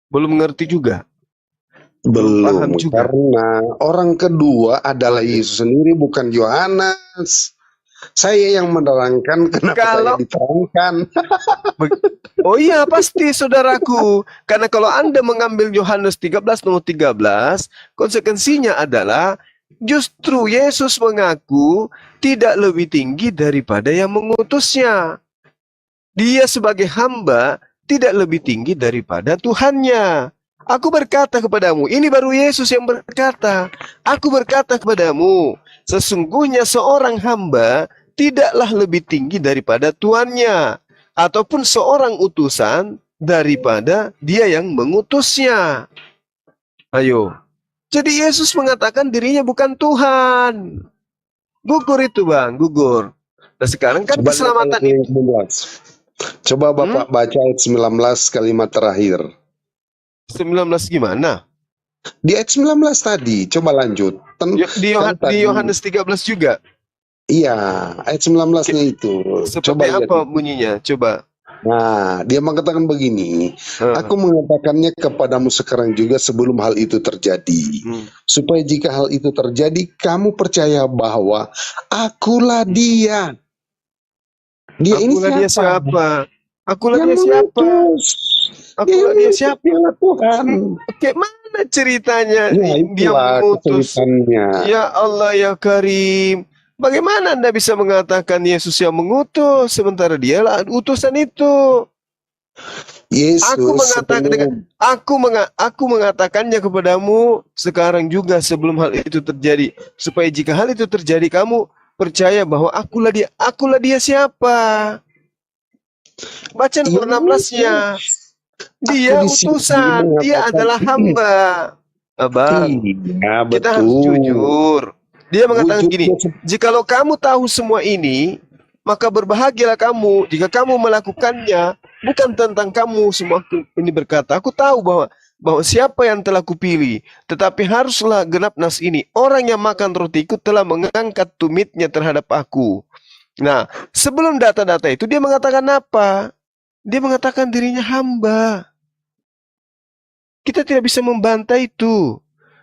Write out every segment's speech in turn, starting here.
Belum mengerti juga. Belum Belum, paham juga. karena orang kedua adalah Yesus sendiri, bukan Yohanes. Saya yang menerangkan, kenapa saya Kalau diterangkan? Oh iya, pasti saudaraku. Karena kalau Anda mengambil Yohanes 13 nomor 13, konsekuensinya adalah justru Yesus mengaku tidak lebih tinggi daripada yang mengutusnya. Dia sebagai hamba tidak lebih tinggi daripada Tuhannya. Aku berkata kepadamu, ini baru Yesus yang berkata. Aku berkata kepadamu, sesungguhnya seorang hamba tidaklah lebih tinggi daripada tuannya, ataupun seorang utusan daripada dia yang mengutusnya. Ayo. Jadi Yesus mengatakan dirinya bukan Tuhan. Gugur itu bang, gugur. Nah sekarang kan Coba lihat ayat keselamatan yang itu. 19. Coba Bapak baca ayat 19 kalimat terakhir. 19 gimana? Di ayat 19 tadi, coba lanjut. Di Kan tadi, Yohanes 13 juga. iya, ayat 19-nya itu. Coba Seperti lihat. apa bunyinya? Coba. Nah, dia mengatakan begini, Eh, aku mengatakannya kepadamu sekarang juga sebelum hal itu terjadi. Supaya jika hal itu terjadi, kamu percaya bahwa akulah dia. Dia ini Akulah dia siapa? siapa? Akulah Yang dia siapa? mengutus. Akulah dia siapa? Dialah Tuhan. Oke, mana ceritanya Ya, dia itulah mengutus? kesulitannya. Ya Allah ya Karim. Bagaimana Anda bisa mengatakan Yesus yang mengutus sementara dialah utusan itu? Aku Yesus mengatakan sebelum aku mengatakannya kepadamu sekarang juga sebelum hal itu terjadi, supaya jika hal itu terjadi kamu percaya bahwa akulah dia siapa? Baca nomor yang 16-nya. aku Dia di sini utusan, dia mengatakan, adalah hamba. Abang, iya kita harus betul. jujur. Dia mengatakan gini, Wujudnya jikalau kamu tahu semua ini, maka berbahagialah kamu jika kamu melakukannya. Bukan tentang kamu semua ini berkata, aku tahu bahwa siapa yang telah kupilih, tetapi haruslah genap nas ini. Orang yang makan rotiku telah mengangkat tumitnya terhadap aku. Nah, sebelum data-data itu dia mengatakan apa? Dia mengatakan dirinya hamba. Kita tidak bisa membantah itu.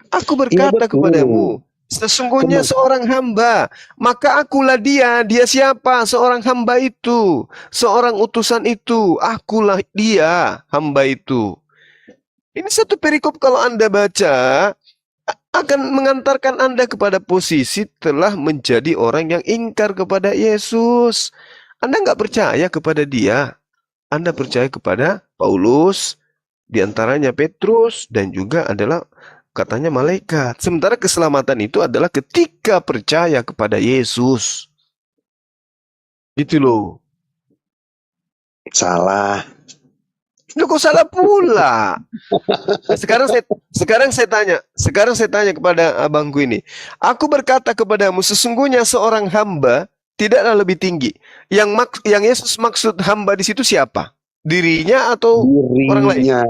Aku iya berkata kepadamu, betul. sesungguhnya seorang hamba, maka akulah dia. Dia siapa? Seorang hamba itu, seorang utusan itu. Akulah dia, hamba itu. Ini satu perikop kalau Anda baca, akan mengantarkan Anda kepada posisi telah menjadi orang yang ingkar kepada Yesus. Anda nggak percaya kepada dia. Anda percaya kepada Paulus, di antaranya Petrus, dan juga adalah katanya malaikat. Sementara keselamatan itu adalah ketika percaya kepada Yesus. Gitu loh. Salah. Lu kok salah pula? Nah, sekarang saya tanya kepada abangku ini. Aku berkata kepadamu, sesungguhnya seorang hamba tidaklah lebih tinggi. Yang Yesus maksud hamba di situ siapa? Dirinya atau orang lain? Dirinya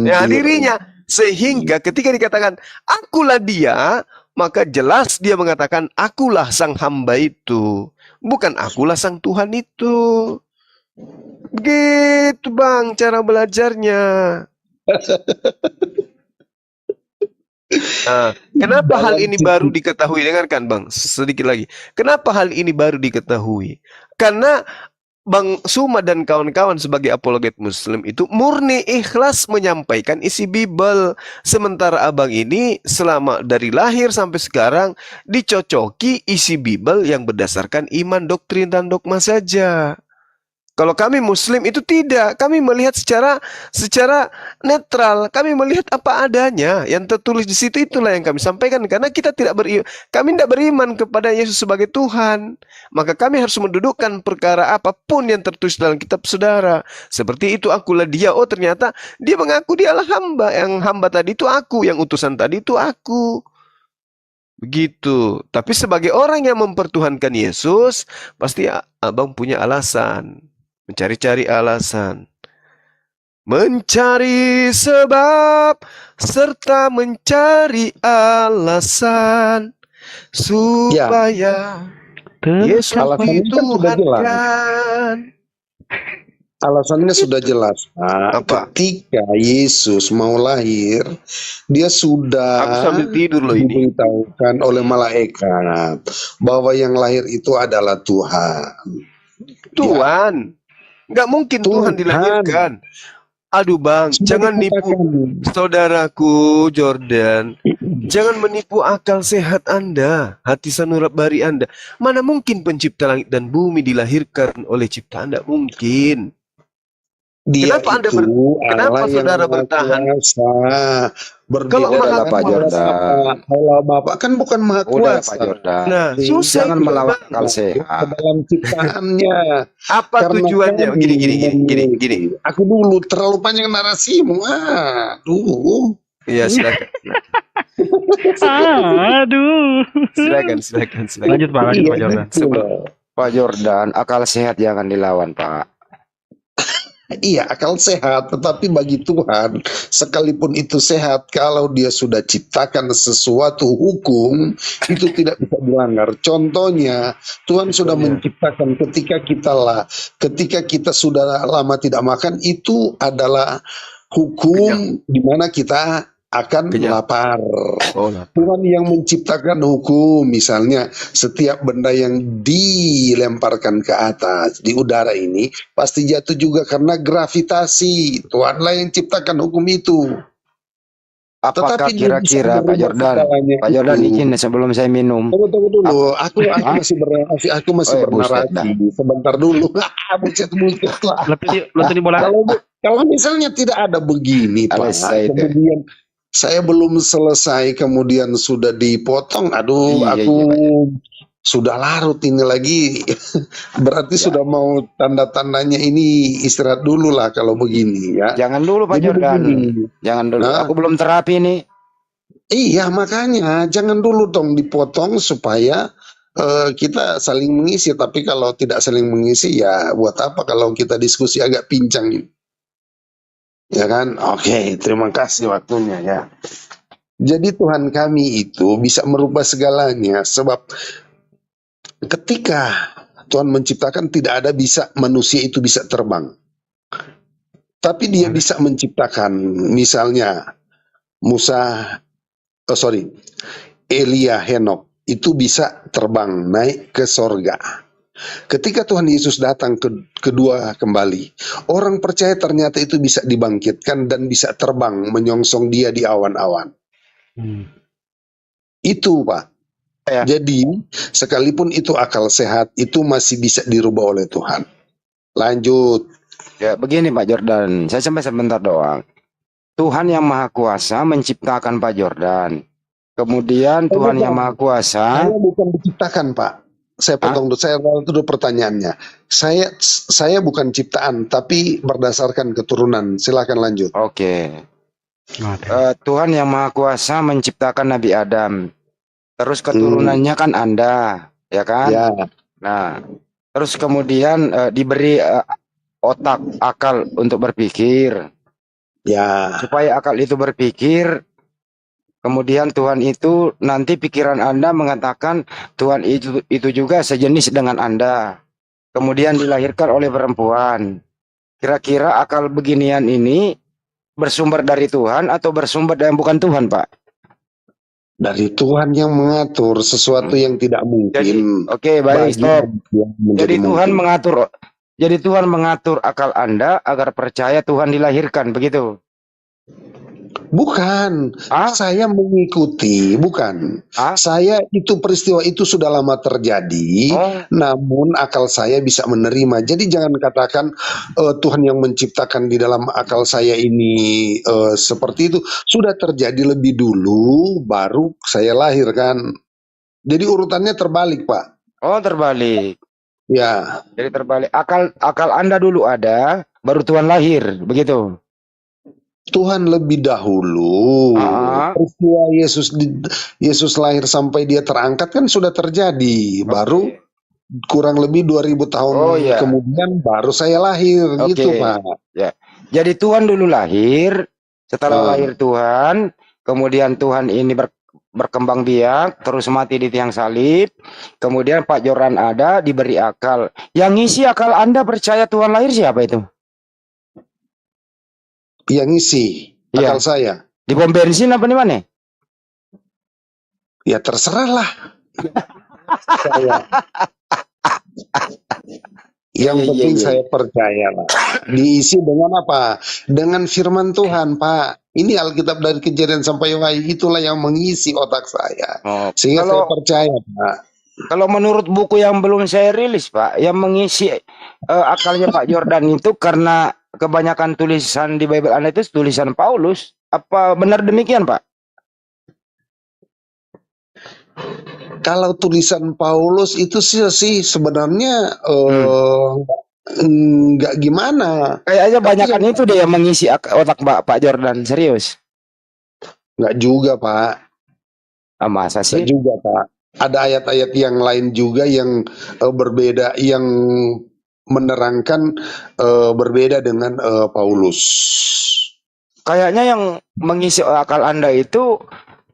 Ya, sendiri. dirinya. Sehingga ketika dikatakan, akulah dia, maka jelas dia mengatakan, akulah sang hamba itu. Bukan akulah sang Tuhan itu. Begitu bang, cara belajarnya. Nah, kenapa hal Dalam ini baru sisi diketahui? Dengarkan bang, sedikit lagi. Kenapa hal ini baru diketahui? Karena Bang Suma dan kawan-kawan sebagai apologet Muslim itu murni ikhlas menyampaikan isi Bible. Sementara abang ini selama dari lahir sampai sekarang dicocoki isi Bible yang berdasarkan iman, doktrin, dan dogma saja. Kalau kami Muslim itu tidak, kami melihat secara netral, kami melihat apa adanya yang tertulis di situ, itulah yang kami sampaikan. Karena kami tidak beriman kepada Yesus sebagai Tuhan, maka kami harus mendudukkan perkara apapun yang tertulis dalam kitab saudara. Seperti itu, akulah dia. Oh ternyata dia mengaku dialah hamba. Yang hamba tadi itu aku, yang utusan tadi itu aku. Begitu. Tapi sebagai orang yang mempertuhankan Yesus, pasti abang punya alasan. Mencari-cari alasan. Mencari sebab serta mencari alasan supaya Yesus alasannya kan sudah jelas. dituhankan. Alasannya sudah jelas, Pak. Apa? Ketika Yesus mau lahir, dia sudah Aku sambil tidur loh ini. diberitahukan oleh malaikat bahwa yang lahir itu adalah Tuhan. Ya, Tuhan. Nggak mungkin Tuhan Tuhan. dilahirkan. Aduh Bang, Sudah jangan nipu dikatakan. saudaraku Jordan. Jangan menipu akal sehat Anda, hati sanurap bari Anda. Mana mungkin pencipta langit dan bumi dilahirkan oleh ciptaan? Tidak mungkin. Dia Kenapa Anda Allah kenapa yang saudara maha bertahan? kuasa. Kalau Berbeda maha Udahlah Pak dengan kuasa, Jordan. Allah Bapa kan bukan maha Udahlah Pak kuasa. Jordan. nah susah Jangan itu melawan Bang. akal Ke sehat. dalam ciptaannya. Apa Karena tujuannya? kami Gini. memiliki. Aku dulu terlalu panjang narasimu. Aduh. Iya, silakan. Aduh. Silakan. Lanjut Pak Iya, Jordan. gitu loh. Pak Jordan, akal sehat jangan dilawan Pak. Iya, akal sehat, tetapi bagi Tuhan, sekalipun itu sehat, kalau dia sudah ciptakan sesuatu hukum, itu tidak bisa dilanggar. Contohnya, Tuhan sudah menciptakan ketika kita sudah lama tidak makan, itu adalah hukum di mana kita akan Kenyang. lapar. Oh, lapar. Tuhan yang menciptakan hukum, misalnya setiap benda yang dilemparkan ke atas di udara ini pasti jatuh juga karena gravitasi. Tuhanlah yang ciptakan hukum itu. Apakah Tetapi dia bisa kira-kira Pak merubah Jordan? segalanya Pak Jordan itu. izin sebelum saya minum. Tunggu dulu. Aku masih Oh, ya, buset dah. bernarasi. Sebentar dulu. Buset lah. Lebih bola. Kalau misalnya tidak ada begini, Pak, Selesai deh. kemudian saya belum selesai, kemudian sudah dipotong, aduh, Iya, aku iya. sudah larut ini lagi. Berarti Ya. sudah mau tanda-tandanya ini istirahat dulu lah kalau begini ya. Jangan dulu Pak Jadi Jordan. begini. Jangan dulu. Nah. Aku belum terapi nih. Iya, makanya jangan dulu dong dipotong supaya kita saling mengisi. Tapi kalau tidak saling mengisi ya buat apa kalau kita diskusi agak pincang gitu. Ya kan? Oke, terima kasih waktunya ya. Jadi Tuhan kami itu bisa merubah segalanya sebab ketika Tuhan menciptakan tidak ada bisa manusia itu bisa terbang. Tapi dia bisa menciptakan misalnya Elia, Henok itu bisa terbang naik ke sorga. Ketika Tuhan Yesus datang kedua kembali, orang percaya ternyata itu bisa dibangkitkan dan bisa terbang menyongsong dia di awan-awan. Itu Pak. Ya. Jadi sekalipun itu akal sehat, itu masih bisa dirubah oleh Tuhan. Lanjut. Ya, begini Pak Jordan. Saya sampai sebentar doang. Tuhan yang Maha Kuasa menciptakan Pak Jordan. Kemudian Tuhan yang Maha Kuasa. Saya bukan diciptakan Pak. Saya potong dulu, saya ulang dulu pertanyaannya. Saya bukan ciptaan, tapi berdasarkan keturunan. Silakan lanjut. Oke. Tuhan yang Maha Kuasa menciptakan Nabi Adam. Terus keturunannya kan Anda, ya kan? Ya. Nah, terus kemudian diberi otak, akal untuk berpikir. Ya. Supaya akal itu berpikir, kemudian Tuhan itu nanti pikiran Anda mengatakan Tuhan itu juga sejenis dengan Anda. Kemudian dilahirkan oleh perempuan. Kira-kira akal beginian ini bersumber dari Tuhan atau bersumber dari bukan Tuhan, Pak? Dari Tuhan yang mengatur sesuatu yang tidak mungkin. Oke, baik, stop. Jadi Tuhan mungkin. mengatur. Jadi Tuhan mengatur akal Anda agar percaya Tuhan dilahirkan, begitu? Bukan, saya mengikuti, bukan. Saya itu peristiwa itu sudah lama terjadi, namun akal saya bisa menerima. Jadi jangan katakan Tuhan yang menciptakan di dalam akal saya ini seperti itu. Sudah terjadi lebih dulu, baru saya lahir kan. Jadi urutannya terbalik, Pak. Oh, terbalik. Ya. Jadi terbalik. Akal Anda dulu ada, baru Tuhan lahir, begitu? Tuhan lebih dahulu. Peristiwa Yesus lahir sampai dia terangkat kan sudah terjadi. Baru kurang lebih 2000 tahun kemudian baru saya lahir gitu, Pak. Ya. Jadi Tuhan dulu lahir, setelah lahir Tuhan, kemudian Tuhan ini berkembang biak, terus mati di tiang salib. Kemudian Pak Jordan ada, diberi akal. Yang ngisi akal Anda percaya Tuhan lahir siapa itu? yang ngisi Iya. akal saya. Di pom bensin apa di mana? Ya terserah lah. Saya. Yang Iya, iya, penting iya. saya percaya lah. Diisi dengan apa? Dengan firman Tuhan, Pak. Ini Alkitab dari Kejadian sampai Wahyu, itulah yang mengisi otak saya. Oh, Sehingga saya kalau percaya, Pak. kalau menurut buku yang belum saya rilis, Pak, yang mengisi akalnya Pak Jordan itu karena kebanyakan tulisan di Bible Anda itu tulisan Paulus. Apa benar demikian, Pak? Kalau tulisan Paulus itu sih sebenarnya nggak gimana. Kayaknya Tapi banyakan itu deh yang mengisi otak Pak Jordan, serius. nggak juga, Pak. Ah, masa Nggak sih? juga, Pak. Ada ayat-ayat yang lain juga yang berbeda, yang menerangkan berbeda dengan Paulus. Kayaknya yang mengisi akal Anda itu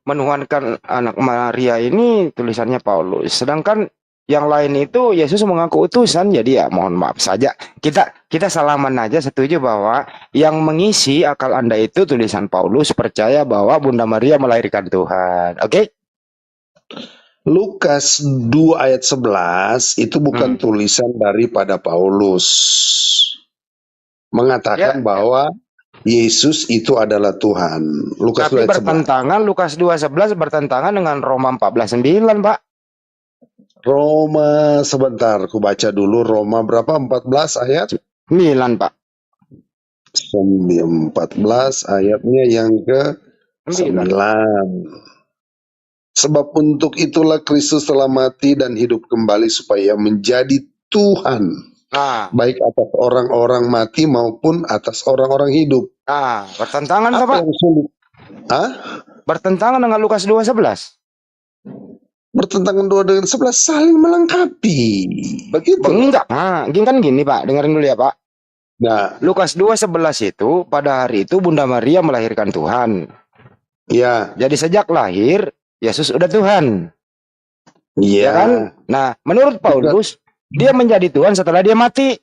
menuhankan anak Maria ini tulisannya Paulus. Sedangkan yang lain itu Yesus mengaku utusan. Jadi ya mohon maaf saja. Kita salaman aja setuju bahwa yang mengisi akal Anda itu tulisan Paulus, percaya bahwa Bunda Maria melahirkan Tuhan. Oke? Lukas 2 ayat 11 itu bukan tulisan daripada Paulus. Mengatakan bahwa Yesus itu adalah Tuhan. Lukas 2 Tapi ayat 11. bertentangan, Lukas 2:11 bertentangan dengan Roma 14:9, Pak. Roma, sebentar, aku baca dulu. Roma berapa? 14 ayat? 9, Pak. 14 ayatnya yang ke 9. Sebab untuk itulah Kristus telah mati dan hidup kembali supaya menjadi Tuhan. Nah, Baik atas orang-orang mati maupun atas orang-orang hidup. bertentangan Apa Pak? yang sulit? Hah? Bertentangan dengan Lukas 2:11. Bertentangan 2 dengan 11, saling melengkapi. Begitu. Enggak. Nah, gini kan gini, Pak. Dengerin dulu ya, Pak. Nah, Lukas 2:11 itu pada hari itu Bunda Maria melahirkan Tuhan. ya, Jadi sejak lahir Yesus udah Tuhan. ya, Ya kan? Nah, menurut Paulus dia menjadi Tuhan setelah dia mati.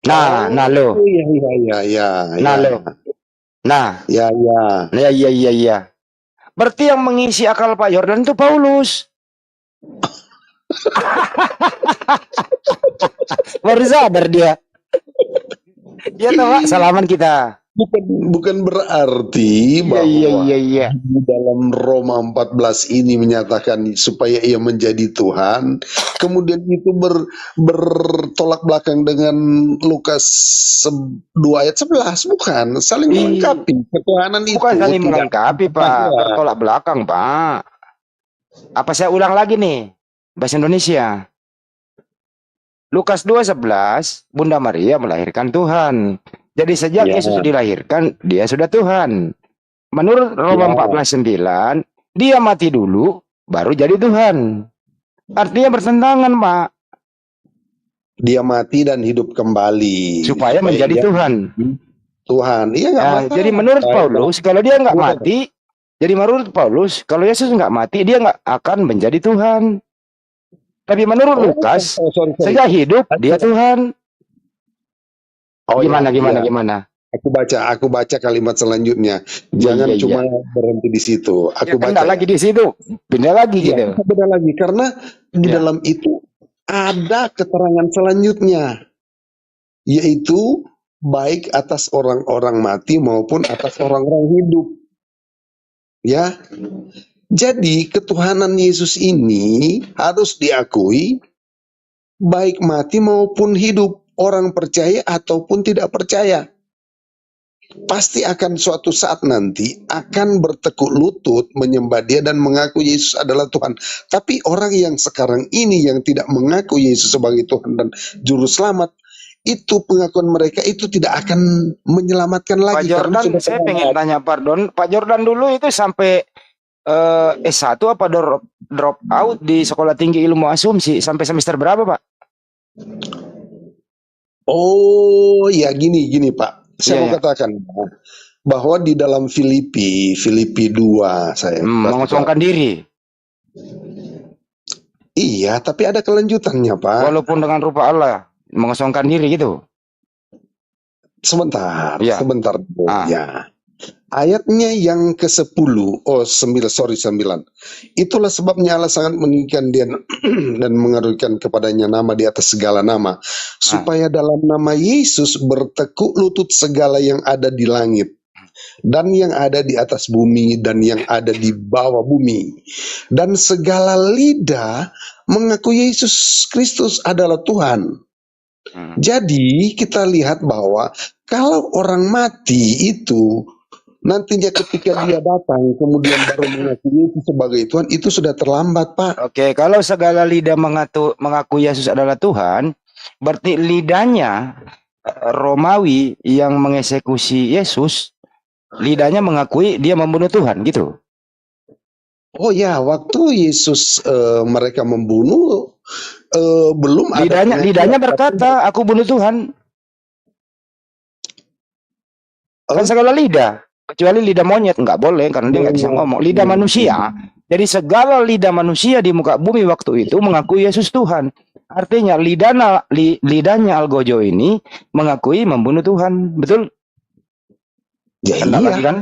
Nah, lo. Iya, iya, iya, iya. Nah, lo. Nah, ya, ya. iya. Berarti yang mengisi akal Pak Jordan itu Paulus. Baru sadar dia. Ya tahu, Pak, salaman kita. Bukan berarti bahwa Iya. di dalam Roma 14 ini menyatakan supaya ia menjadi Tuhan, kemudian itu bertolak belakang dengan Lukas 2 ayat 11, bukan, saling melengkapi. Ketuhanan itu Bukan saling tidak melengkapi, Pak, bertolak belakang, Pak. Apa saya ulang lagi nih bahasa Indonesia? Lukas 2:11 Bunda Maria melahirkan Tuhan. Jadi sejak Yesus dilahirkan, dia sudah Tuhan. Menurut Roma 14:9, dia mati dulu, baru jadi Tuhan. Artinya bertentangan, Pak. Dia mati dan hidup kembali. Supaya menjadi Tuhan. Tuhan, iya nggak masalah. Jadi menurut Paulus, kalau dia nggak mati, jadi menurut Paulus, kalau Yesus nggak mati, dia nggak akan menjadi Tuhan. Tapi menurut Lukas, sejak hidup, dia Tuhan. Gimana? Aku baca kalimat selanjutnya. Jangan cuma berhenti di situ. Aku baca lagi di situ, pindah lagi gitu. Pindah lagi karena di dalam itu ada keterangan selanjutnya, yaitu baik atas orang-orang mati maupun atas orang-orang hidup. Ya, jadi ketuhanan Yesus ini harus diakui baik mati maupun hidup. Orang percaya ataupun tidak percaya pasti akan suatu saat nanti akan bertekuk lutut menyembah dia dan mengaku Yesus adalah Tuhan. Tapi orang yang sekarang ini yang tidak mengaku Yesus sebagai Tuhan dan Juru Selamat, itu pengakuan mereka itu tidak akan menyelamatkan lagi. Pak Jordan, saya pengen tanya, pardon, Pak Jordan dulu itu sampai S1 apa drop out di Sekolah Tinggi Ilmu Asumsi sampai semester berapa, Pak? Oh ya, gini Pak, saya mau katakan bahwa di dalam Filipi 2 saya mengosongkan diri. Iya, tapi ada kelanjutannya, Pak. Walaupun dengan rupa Allah, mengosongkan diri gitu. Sebentar, Ya. sebentar. Ah. Ya. Ayatnya yang ke-10, 9. Itulah sebabnya Allah sangat meninggikan dia dan mengerikan kepadanya nama di atas segala nama, supaya dalam nama Yesus bertekuk lutut segala yang ada di langit dan yang ada di atas bumi dan yang ada di bawah bumi, dan segala lidah mengaku Yesus Kristus adalah Tuhan. Jadi kita lihat bahwa kalau orang mati itu nantinya ketika dia datang kemudian baru mengaku Yesus sebagai Tuhan, itu sudah terlambat, Pak. Oke, kalau segala lidah mengaku Yesus adalah Tuhan, berarti lidahnya Romawi yang mengeksekusi Yesus, lidahnya mengakui dia membunuh Tuhan, gitu. Oh ya, waktu Yesus mereka membunuh, belum ada Lidahnya berkata, aku bunuh Tuhan. Kan segala lidah, kecuali lidah monyet nggak boleh karena dia nggak bisa ngomong. Lidah manusia, jadi segala lidah manusia di muka bumi waktu itu mengakui Yesus Tuhan. Artinya lidahnya Algojo ini mengakui membunuh Tuhan, betul? Ya, Kena iya. lagi kan?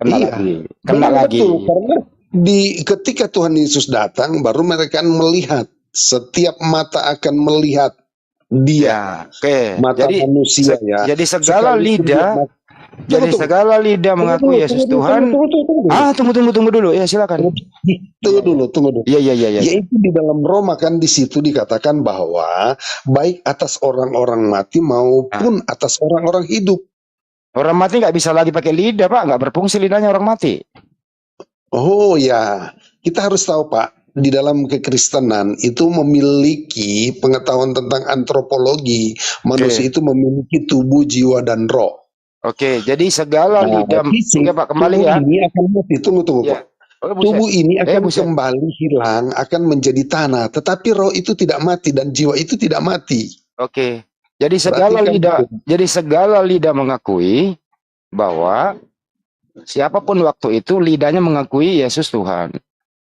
Kena Iya. lagi. Kena Betul, lagi. karena ketika Tuhan Yesus datang, baru mereka akan melihat. Setiap mata akan melihat dia. Ya, oke. Mata manusia ya. Jadi segala Sekalipun lidah, segala lidah mengaku Yesus Tuhan. Tunggu dulu. Ya, silakan. Tunggu dulu. Iya. Yaitu di dalam Roma kan di situ dikatakan bahwa baik atas orang-orang mati maupun atas orang-orang hidup. Orang mati nggak bisa lagi pakai lidah, Pak. Nggak berfungsi lidahnya orang mati. Oh ya, kita harus tahu, Pak. Di dalam kekristenan itu memiliki pengetahuan tentang antropologi. Manusia itu memiliki tubuh, jiwa, dan roh. Oke, jadi segala lidah. Oke, Pak, kembali ya. Tubuh ini akan mati. Tunggu, Ya. Pak. Tubuh ini akan kembali hilang, akan menjadi tanah. Tetapi roh itu tidak mati dan jiwa itu tidak mati. Oke. Jadi segala lidah mengakui bahwa siapapun waktu itu lidahnya mengakui Yesus Tuhan.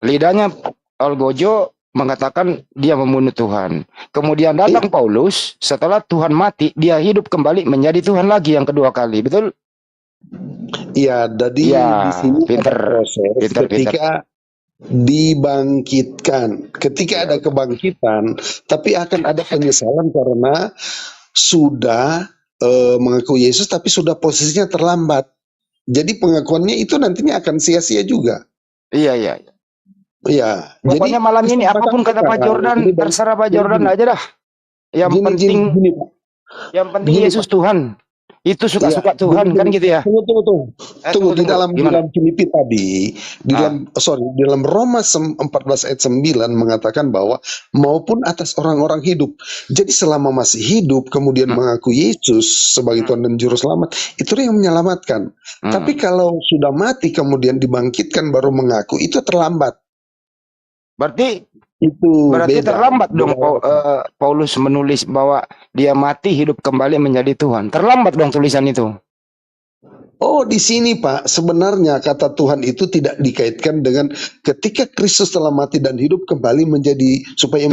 Lidahnya Algojo mengatakan dia membunuh Tuhan. Kemudian datang Paulus, setelah Tuhan mati, dia hidup kembali menjadi Tuhan lagi yang kedua kali, betul? Iya, jadi di sini ada proses ketika dibangkitkan. Ketika ada kebangkitan, tapi akan ada penyesalan karena sudah mengaku Yesus, tapi sudah posisinya terlambat. Jadi pengakuannya itu nantinya akan sia-sia juga. Iya. Iya. Pokoknya jadi, malam ini apapun kata Pak Jordan, terserah Pak Jordan aja dah. Yang penting Yesus Tuhan. Itu suka-suka Tuhan kan gitu ya. Tunggu. Di dalam Filipi tadi, di dalam Roma 14 ayat 9 mengatakan bahwa maupun atas orang-orang hidup. Jadi selama masih hidup kemudian mengaku Yesus sebagai Tuhan dan Juru Selamat, itu yang menyelamatkan. Tapi kalau sudah mati kemudian dibangkitkan baru mengaku, itu terlambat. Berarti beda. terlambat dong Paulus menulis bahwa dia mati hidup kembali menjadi Tuhan. Terlambat dong tulisan itu. Oh, di sini Pak, sebenarnya kata Tuhan itu tidak dikaitkan dengan ketika Kristus telah mati dan hidup kembali supaya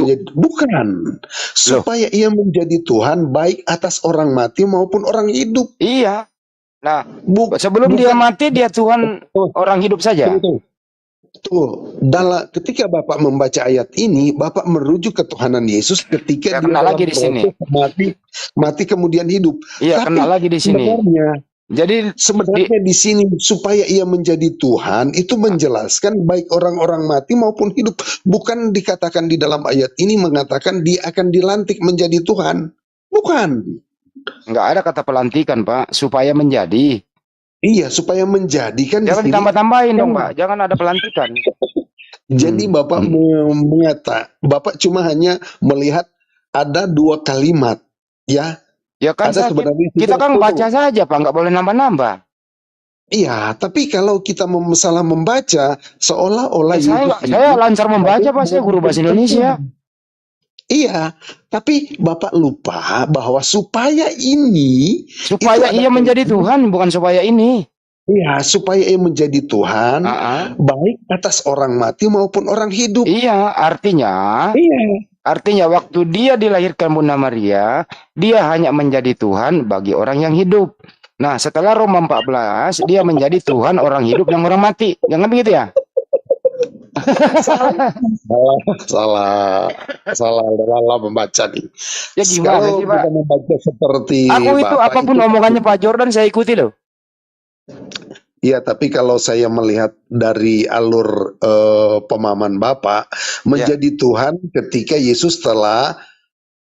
ia menjadi Tuhan baik atas orang mati maupun orang hidup. Iya. Nah, sebelum dia mati dia Tuhan orang hidup saja. Ketika Bapak membaca ayat ini, Bapak merujuk ketuhanan Yesus ketika dia dalam lagi di sini. mati kemudian hidup. Iya, kena lagi di sini. Sebenarnya di sini supaya ia menjadi Tuhan itu menjelaskan baik orang-orang mati maupun hidup. Bukan dikatakan di dalam ayat ini mengatakan dia akan dilantik menjadi Tuhan. Bukan. Enggak ada kata pelantikan, Pak, supaya menjadi. Iya, supaya menjadikan. Jangan ditambah-tambahin dong, Pak. Jangan ada pelantikan. Jadi Bapak Bapak cuma hanya melihat ada 2 kalimat, ya. Ya kan, kita kan baca saja, Pak. Nggak boleh nambah-nambah. Iya, tapi kalau kita salah membaca, seolah-olah saya lancar membaca, Pak. Saya guru bahasa Indonesia. Iya, tapi Bapak lupa bahwa supaya ia menjadi Tuhan, bukan supaya ini. Iya, supaya ia menjadi Tuhan, baik atas orang mati maupun orang hidup. Iya, artinya Artinya waktu dia dilahirkan Bunda Maria, dia hanya menjadi Tuhan bagi orang yang hidup. Nah, setelah Roma 14, dia menjadi Tuhan orang hidup dan orang mati. Jangan begitu ya? Salah, salah, salah membaca nih. Ya gimana Kalau sih, Pak? kita membaca seperti Aku itu Bapak apapun itu, omongannya Pak Jordan saya ikuti loh. ya, tapi kalau saya melihat dari alur pemahaman Bapak, menjadi Tuhan ketika Yesus telah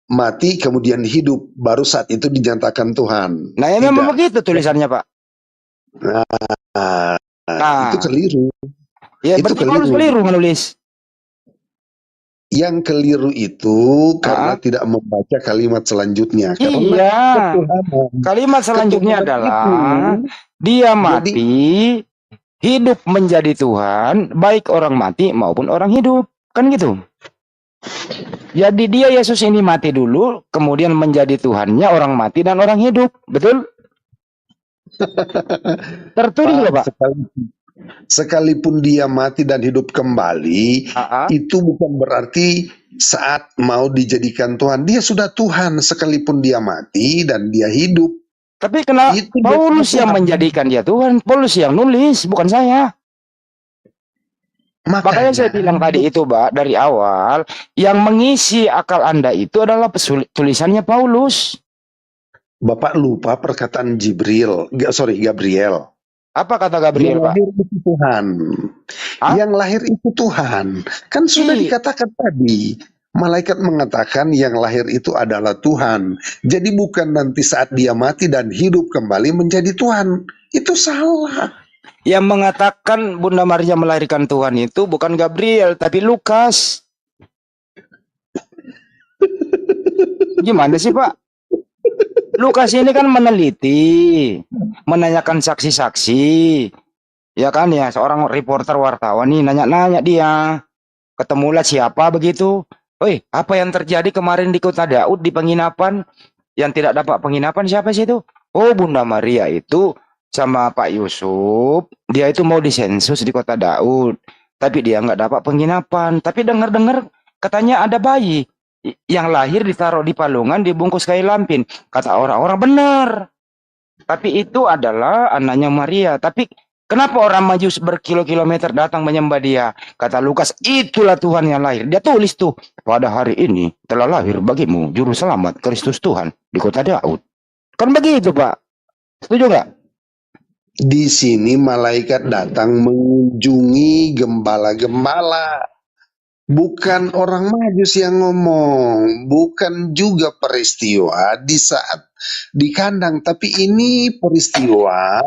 mati kemudian hidup, baru saat itu dinyatakan Tuhan. Nah, ya memang Tidak. begitu tulisannya, Pak. Nah, Nah, itu keliru. ya itu berarti Paulus keliru menulis. Yang keliru itu karena tidak membaca kalimat selanjutnya. Karena Iya. ketuhanan. Kalimat selanjutnya Ketuhanan adalah itu, dia mati, hidup menjadi Tuhan, baik orang mati maupun orang hidup. Kan gitu. Jadi dia Yesus ini mati dulu, kemudian menjadi Tuhannya orang mati dan orang hidup. Betul? Tertulis loh, Pak. sekalipun dia mati dan hidup kembali, itu bukan berarti saat mau dijadikan Tuhan. Dia sudah Tuhan sekalipun dia mati dan dia hidup. Tapi kenapa Itu Paulus yang menjadikan dia Tuhan? Paulus yang nulis, bukan saya. Makanya saya bilang tadi itu, Pak, dari awal, yang mengisi akal Anda itu adalah tulisannya Paulus. Bapak lupa perkataan Gabriel. Apa kata Gabriel, yang Pak? lahir itu Tuhan. Yang lahir itu Tuhan. Kan sudah dikatakan tadi. Malaikat mengatakan yang lahir itu adalah Tuhan. Jadi bukan nanti saat dia mati dan hidup kembali menjadi Tuhan. Itu salah. Yang mengatakan Bunda Maria melahirkan Tuhan itu bukan Gabriel, tapi Lukas. Gimana sih, Pak? Lukas ini kan meneliti, menanyakan saksi-saksi. Ya kan ya, seorang reporter wartawan nih nanya-nanya dia. Ketemulah siapa begitu. Woi, apa yang terjadi kemarin di Kota Daud di penginapan? Yang tidak dapat penginapan siapa sih itu? Oh, Bunda Maria itu sama Pak Yusuf. Dia itu mau disensus di Kota Daud. Tapi dia nggak dapat penginapan. Tapi dengar-dengar katanya ada bayi yang lahir ditaruh di palungan dibungkus kain lampin. Kata orang-orang benar. Tapi itu adalah anaknya Maria. Tapi kenapa orang maju berkilo-kilometer datang menyembah dia? Kata Lukas, itulah Tuhan yang lahir. Dia tulis tuh, pada hari ini telah lahir bagimu juru selamat Kristus Tuhan di Kota Daud. Kan begitu, Pak? Setuju nggak? Di sini malaikat datang mengunjungi gembala-gembala. Bukan orang Majus yang ngomong, bukan juga peristiwa di saat di kandang, tapi ini peristiwa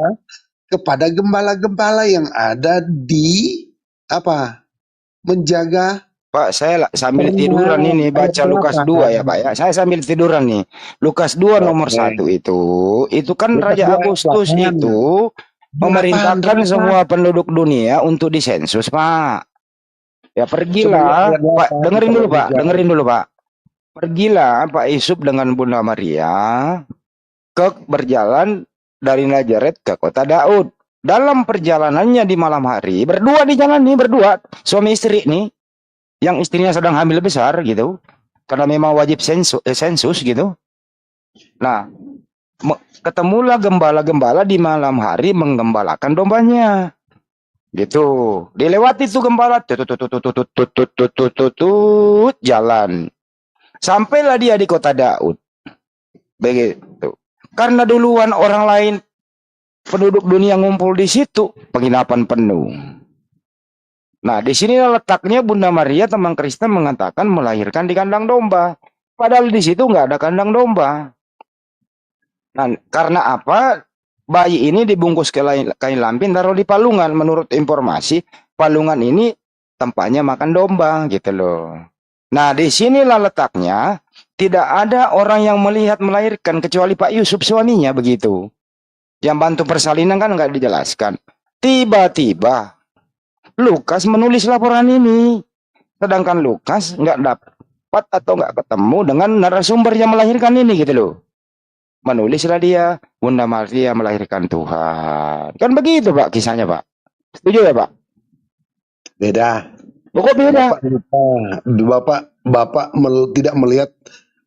kepada gembala-gembala yang ada di menjaga. Pak, saya sambil tiduran ini baca Lukas 2 ya, Pak ya. Saya sambil tiduran nih. Lukas 2 nomor 1 itu kan Raja Agustus itu memerintahkan semua penduduk dunia untuk disensus, Pak. Ya pergilah, Pak, dengerin dulu Pak. Pergilah Pak Yusuf dengan Bunda Maria berjalan dari Nazaret ke Kota Daud. Dalam perjalanannya di malam hari, berdua di jalan nih, berdua suami istri nih, yang istrinya sedang hamil besar gitu, karena memang wajib sensus gitu. Nah, ketemulah gembala-gembala di malam hari menggembalakan dombanya. Gitu, dilewati tuh gembala, jalan, sampailah dia di Kota Daud. Begitu. Karena duluan orang lain, penduduk dunia ngumpul di situ, penginapan penuh. Nah, di sini letaknya Bunda Maria teman Kristen mengatakan melahirkan di kandang domba. Padahal di situ nggak ada kandang domba. Nah, karena apa? Bayi ini dibungkus kain lampin, taruh di palungan. Menurut informasi, palungan ini tempatnya makan domba, gitu loh. Nah, di sinilah letaknya. Tidak ada orang yang melihat melahirkan kecuali Pak Yusuf suaminya begitu. Yang bantu persalinan kan nggak dijelaskan. Tiba-tiba Lukas menulis laporan ini. Sedangkan Lukas nggak dapat atau nggak ketemu dengan narasumber yang melahirkan ini, gitu loh. Menulislah dia, Bunda Maria melahirkan Tuhan. Kan begitu, Pak, kisahnya, Pak. Setuju ya, Pak? Beda. Kok beda? Bapak lupa. Tidak melihat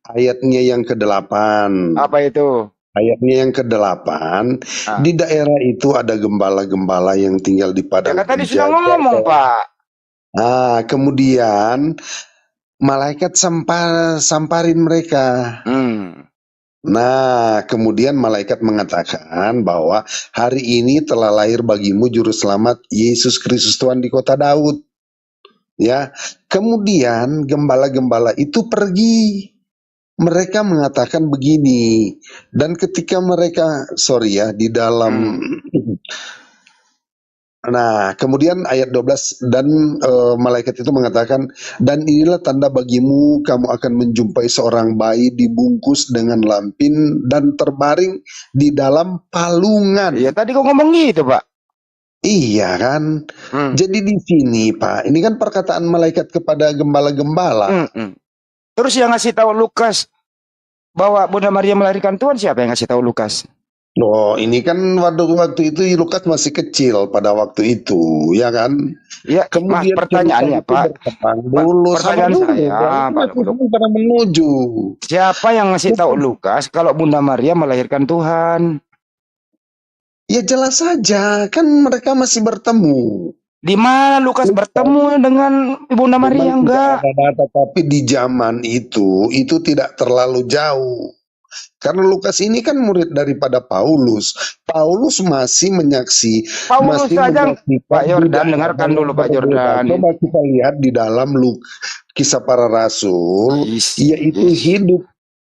ayatnya yang ke-8. Apa itu? Ayatnya yang ke-8, Ah. di daerah itu ada gembala-gembala yang tinggal di Ya padang kan tadi sudah penjaga. ngomong, Pak. Nah, kemudian malaikat samparin mereka. Nah, kemudian malaikat mengatakan bahwa hari ini telah lahir bagimu juru selamat Yesus Kristus Tuhan di kota Daud. Ya, kemudian gembala-gembala itu pergi. Mereka mengatakan begini, dan ketika mereka, di dalam, nah kemudian ayat 12, dan malaikat itu mengatakan, dan inilah tanda bagimu, kamu akan menjumpai seorang bayi dibungkus dengan lampin dan terbaring di dalam palungan. Iya tadi kok ngomong gitu, Pak. Iya kan? Jadi di sini Pak, ini kan perkataan malaikat kepada gembala-gembala. Terus yang ngasih tahu Lukas bahwa Bunda Maria melahirkan Tuhan, siapa yang ngasih tahu Lukas? Oh, ini kan waktu itu Lukas masih kecil pada waktu itu, ya kan? Ya, Kemudian pertanyaannya Pak, pertanyaan saya, Pak, para menuju. siapa yang ngasih tahu Lukas kalau Bunda Maria melahirkan Tuhan? Ya jelas saja, kan mereka masih bertemu. Di mana Lukas bertemu dengan Bunda Maria? Enggak. Tapi di zaman itu tidak terlalu jauh. Karena Lukas ini kan murid daripada Paulus. Paulus masih Paulus saja, Pak Yordan, dengarkan dulu Pak Yordan. Coba kita lihat di dalam Kisah Para Rasul, yaitu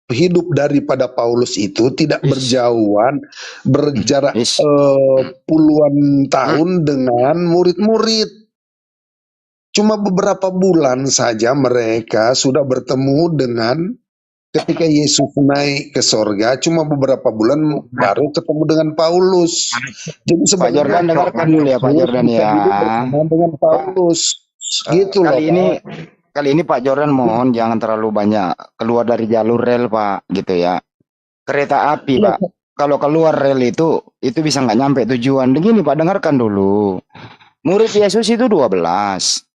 hidup daripada Paulus itu tidak berjauhan, berjarak puluhan tahun dengan murid-murid. Cuma beberapa bulan saja mereka sudah bertemu dengan ketika Yesus naik ke sorga, cuma beberapa bulan baru ketemu dengan Paulus. Jadi Pak Jordan dengarkan dulu ya Pak Jordan ya. Dengan Paulus, gitu Kali ini Pak Jordan mohon jangan terlalu banyak keluar dari jalur rel Pak, gitu ya. Kereta api Pak, kalau keluar rel itu bisa nggak nyampe tujuan. Begini Pak, dengarkan dulu. Murid Yesus itu 12,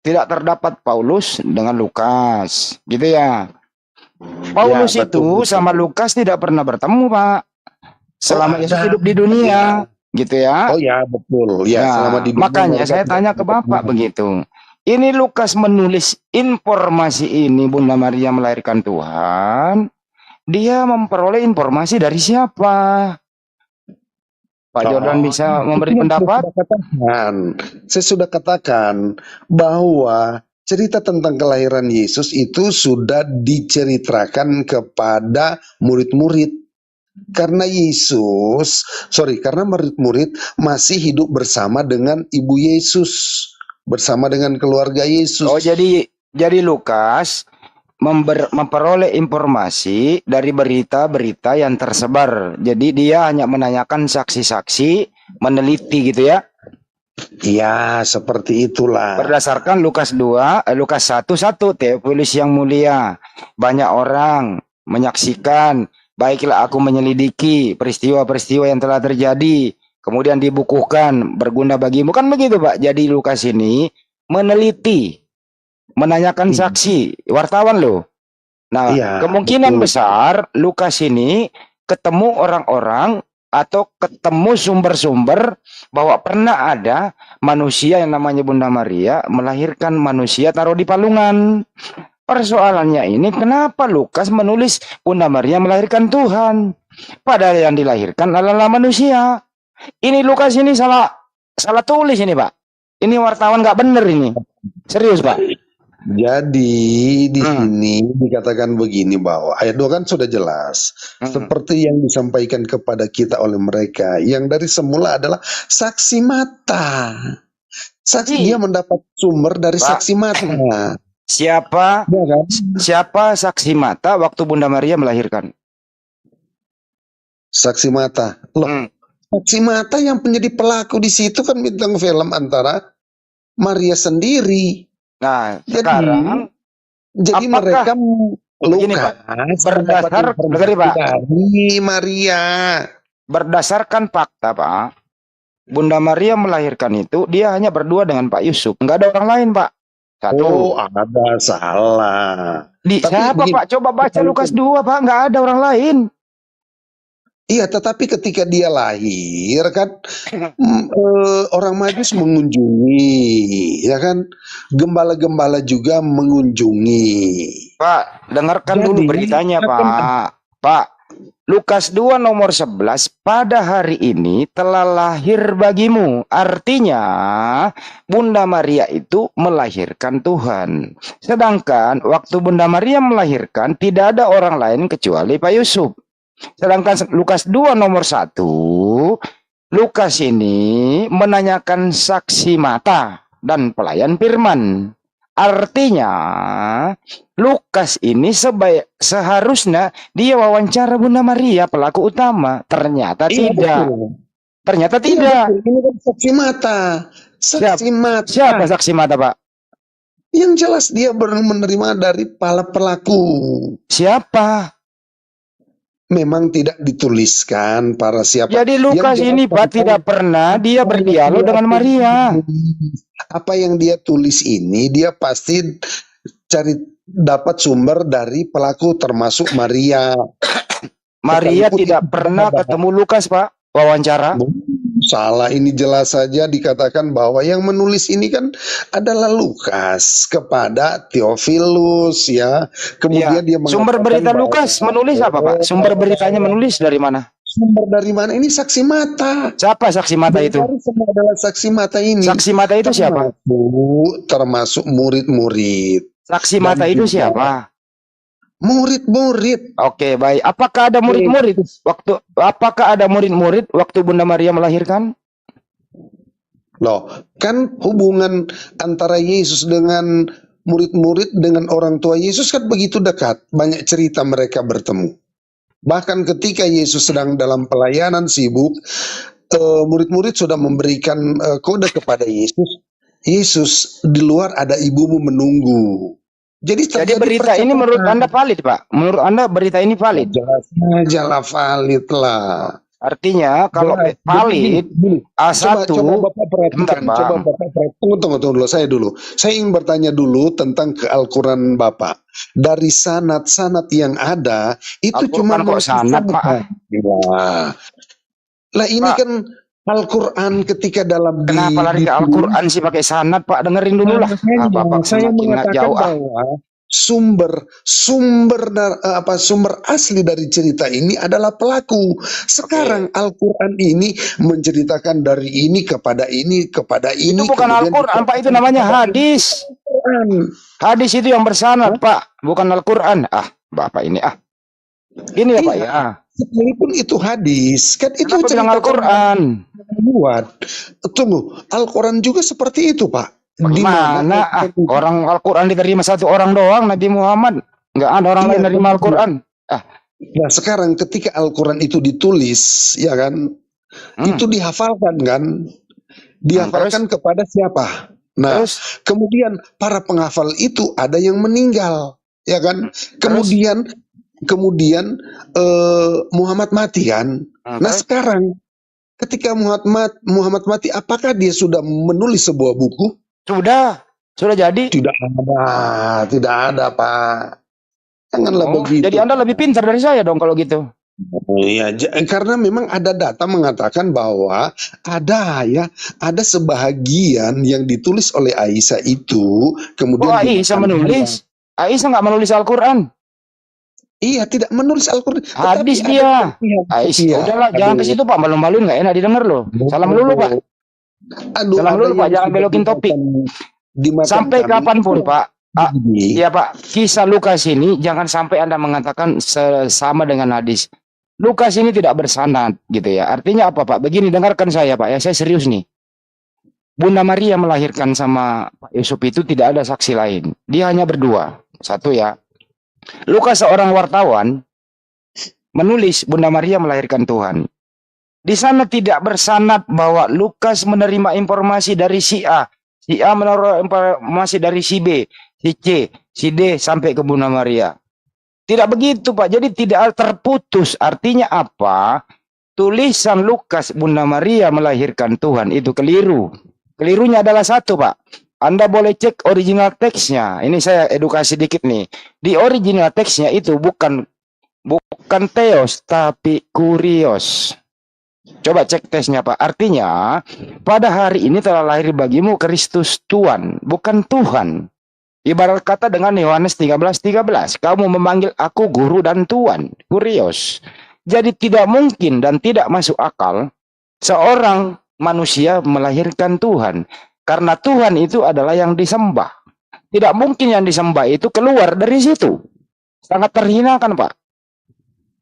tidak terdapat Paulus dengan Lukas, gitu ya. Paulus itu sama Lukas tidak pernah bertemu Pak, selama Yesus hidup di dunia, gitu ya. Oh ya betul, ya. Selama di dunia, makanya saya tanya ke Bapak begitu. Ini Lukas menulis informasi ini Bunda Maria melahirkan Tuhan, dia memperoleh informasi dari siapa? Pak Jordan bisa memberi pendapat? Saya sudah katakan bahwa cerita tentang kelahiran Yesus itu sudah diceritakan kepada murid-murid. Karena karena murid-murid masih hidup bersama dengan ibu Yesus, bersama dengan keluarga Yesus. Oh, jadi Lukas memperoleh informasi dari berita-berita yang tersebar. Jadi dia hanya menanyakan saksi-saksi, meneliti gitu ya. Iya, seperti itulah. Berdasarkan Lukas 1:1, Theophilus yang mulia, banyak orang menyaksikan, baiklah aku menyelidiki peristiwa-peristiwa yang telah terjadi, kemudian dibukukan, berguna bagimu. Kan begitu Pak. Jadi Lukas ini meneliti, menanyakan saksi, wartawan loh. Nah, kemungkinan besar Lukas ini ketemu orang-orang atau ketemu sumber-sumber bahwa pernah ada manusia yang namanya Bunda Maria melahirkan manusia taruh di palungan. Persoalannya ini kenapa Lukas menulis Bunda Maria melahirkan Tuhan, padahal yang dilahirkan adalah manusia. Ini Lukas ini salah tulis ini Pak. Ini wartawan nggak bener ini. Serius Pak. Jadi di sini dikatakan begini bahwa ayat 2 kan sudah jelas. Seperti yang disampaikan kepada kita oleh mereka yang dari semula adalah saksi mata. Dia mendapat sumber dari saksi mata. Siapa saksi mata waktu Bunda Maria melahirkan? Saksi mata. Saksi mata yang menjadi pelaku di situ kan bintang film antara Maria sendiri. Nah, sekarang jadi mereka Maria berdasarkan fakta Pak, Bunda Maria melahirkan itu dia hanya berdua dengan Pak Yusuf, nggak ada orang lain Pak. Satu. Oh, ada salah. Di Tapi siapa begini, Pak? Coba baca Lukas 2 Pak, nggak ada orang lain. iya, tetapi ketika dia lahir kan orang Majus mengunjungi, ya kan? Gembala-gembala juga mengunjungi. Pak, dengarkan Jadi, dulu beritanya Pak. Pak, Lukas 2 nomor 11, pada hari ini telah lahir bagimu. Artinya, Bunda Maria itu melahirkan Tuhan. Sedangkan waktu Bunda Maria melahirkan, tidak ada orang lain kecuali Pak Yusuf. Sedangkan Lukas 2 nomor 1, Lukas ini menanyakan saksi mata dan pelayan firman. Artinya, Lukas ini seharusnya dia wawancara Bunda Maria, pelaku utama. Ternyata iya, tidak. betul. Ternyata Iya, tidak. betul. Ini kan saksi mata. Saksi mata. Siapa saksi mata, Pak? Yang jelas dia menerima dari para pelaku. Siapa? Memang tidak dituliskan para siapa. Jadi Lukas Yang ini jelas Pak tidak pernah dia berdialog dengan Maria. Apa yang dia tulis ini dia pasti cari dapat sumber dari pelaku termasuk Maria. Maria Sekalipun tidak itu pernah ada. ketemu Lukas, Pak, wawancara. Salah, ini jelas saja dikatakan bahwa yang menulis ini kan adalah Lukas kepada Theophilus, ya. Kemudian dia Sumber mengatakan berita bahwa- Lukas menulis apa, Pak? Sumber beritanya menulis dari mana? Sumber dari mana? Ini saksi mata. Siapa saksi mata itu? Dari semua adalah saksi mata ini. Saksi mata itu siapa? Termasuk murid-murid. Saksi mata itu siapa? Murid-murid. Oke, baik. Apakah ada murid-murid waktu Bunda Maria melahirkan? Loh, kan hubungan antara Yesus dengan murid-murid dengan orang tua Yesus kan begitu dekat. Banyak cerita mereka bertemu. Bahkan ketika Yesus sedang dalam pelayanan sibuk, murid-murid sudah memberikan kode kepada Yesus. Yesus, di luar ada ibumu menunggu. Jadi berita ini menurut Anda valid, Pak? Menurut Anda berita ini valid? Jelas aja lah valid lah. Artinya kalau valid A1, coba Bapak perhatikan, bentar, coba Bang. Bapak perhatikan. Tunggu dulu, saya ingin bertanya dulu tentang ke Al-Quran Bapak. Dari sanad-sanad yang ada itu Al-Quran cuma kok sanad, Pak? Lah ini Pak, kan Al-Quran ketika dalam kenapa lari ke Al-Quran sih pakai sanad, Pak? Dengerin dulu lah. Bapak saya semakin mengatakan jauh, bahwa sumber asli dari cerita ini adalah pelaku. Sekarang Al-Quran ini menceritakan dari ini kepada ini kepada ini. Itu bukan kemudian Al-Quran, Pak. Itu namanya hadis. Al-Quran. Hadis itu yang bersanad, Pak. Bukan Al-Quran. Bapak ini, Gini ya, Pak, ya. Sekalipun itu hadis, kan itu Kenapa bilang Al-Quran? buat. Tunggu, Al-Quran juga seperti itu, Pak. Di Mana orang Al-Quran diterima satu orang doang, Nabi Muhammad. Nggak ada orang lain nerima Al-Quran. Nah, sekarang ketika Al-Quran itu ditulis, ya kan, itu dihafalkan kan, dihafalkan kepada siapa? Nah, kemudian para penghafal itu ada yang meninggal, ya kan? Kemudian Muhammad mati kan. Nah, sekarang ketika Muhammad mati, apakah dia sudah menulis sebuah buku? Sudah jadi. Tidak ada, Pak. Janganlah begitu. Jadi Anda lebih pintar dari saya dong kalau gitu. Iya, karena memang ada data mengatakan bahwa ada sebahagian yang ditulis oleh Aisyah itu, kemudian Aisyah menulis? Aisyah nggak menulis Al-Quran. Iya, tidak menulis Al-Quran. Hadis dia. Aisyah, udahlah, jangan ke situ, Pak. Malu-maluin nggak enak didengar loh. Salam dulu, Pak. Salam dulu, Pak. Jangan belokin topik. Sampai kapanpun, Pak. Iya, Pak. Kisah Lukas ini jangan sampai Anda mengatakan sama dengan hadis. Lukas ini tidak bersanad, gitu ya. Artinya apa, Pak? Begini, dengarkan saya, Pak. Ya, saya serius nih. Bunda Maria melahirkan sama Pak Yusuf itu tidak ada saksi lain. Dia hanya berdua. Satu ya. Lukas seorang wartawan menulis Bunda Maria melahirkan Tuhan. Di sana tidak bersanad bahwa Lukas menerima informasi dari si A. Si A menerima informasi dari si B, si C, si D sampai ke Bunda Maria. Tidak begitu, Pak. Jadi tidak terputus. Artinya apa? Tulisan Lukas Bunda Maria melahirkan Tuhan itu keliru. Kelirunya adalah satu, Pak. Anda boleh cek original teksnya. Ini saya edukasi dikit nih. Di original teksnya itu bukan theos, tapi kurios. Coba cek tesnya, Pak. Artinya, pada hari ini telah lahir bagimu Kristus Tuhan, bukan Tuhan. Ibarat kata dengan Yohanes 13:13, kamu memanggil aku guru dan Tuhan, kurios. Jadi tidak mungkin dan tidak masuk akal seorang manusia melahirkan Tuhan. Karena Tuhan itu adalah yang disembah. Tidak mungkin yang disembah itu keluar dari situ. Sangat terhina kan, Pak?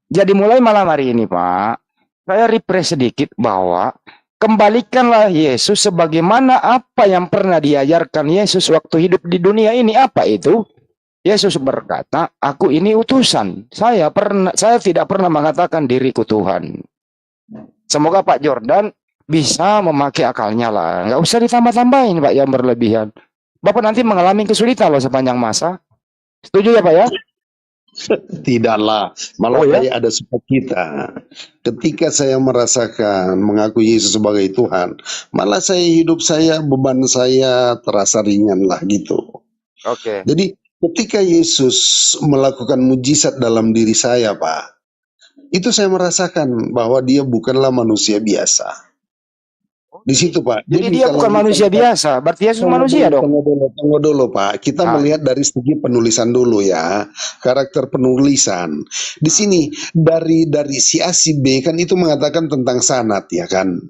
Jadi mulai malam hari ini, Pak, saya refresh sedikit bahwa kembalikanlah Yesus sebagaimana apa yang pernah diajarkan Yesus waktu hidup di dunia ini. Apa itu? Yesus berkata, aku ini utusan. Saya tidak pernah mengatakan diriku Tuhan. Semoga Pak Jordan bisa memakai akalnya lah. Nggak usah ditambah-tambahin, Pak, yang berlebihan. Bapak nanti mengalami kesulitan loh sepanjang masa. Setuju ya, Pak ya? Tidaklah, malah saya ada sukacita. Ketika saya merasakan mengaku Yesus sebagai Tuhan, malah hidup saya, beban saya terasa ringan lah gitu. Oke. Jadi ketika Yesus melakukan mujizat dalam diri saya, Pak, itu saya merasakan bahwa dia bukanlah manusia biasa. Di situ, Pak. Jadi dia bukan manusia biasa, berarti Yesus manusia dong. Tunggu dulu, Pak. Kita melihat dari segi penulisan dulu ya. Karakter penulisan. Di sini dari si A si B kan itu mengatakan tentang sanad ya kan.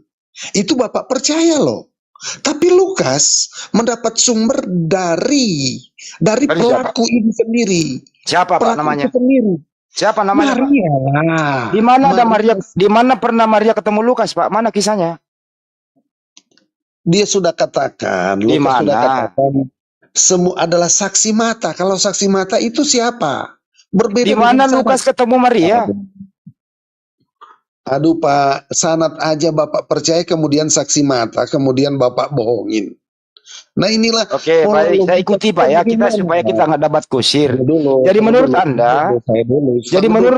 Itu Bapak percaya loh. Tapi Lukas mendapat sumber dari pelaku ini sendiri. Siapa Pak namanya? Sendiri. Siapa namanya? Maria. Di mana ada Maria? Di mana pernah Maria ketemu Lukas, Pak? Mana kisahnya? Dia sudah katakan, Lukas sudah katakan, semua adalah saksi mata. Kalau saksi mata itu siapa? Berbeda. Di mana Lukas ketemu Maria? Aduh Pak, sanad aja Bapak percaya, kemudian saksi mata, kemudian Bapak bohongin. Nah inilah. Oke, baik, saya ikuti Pak ya, supaya kita nggak dapat kusir. Jadi menurut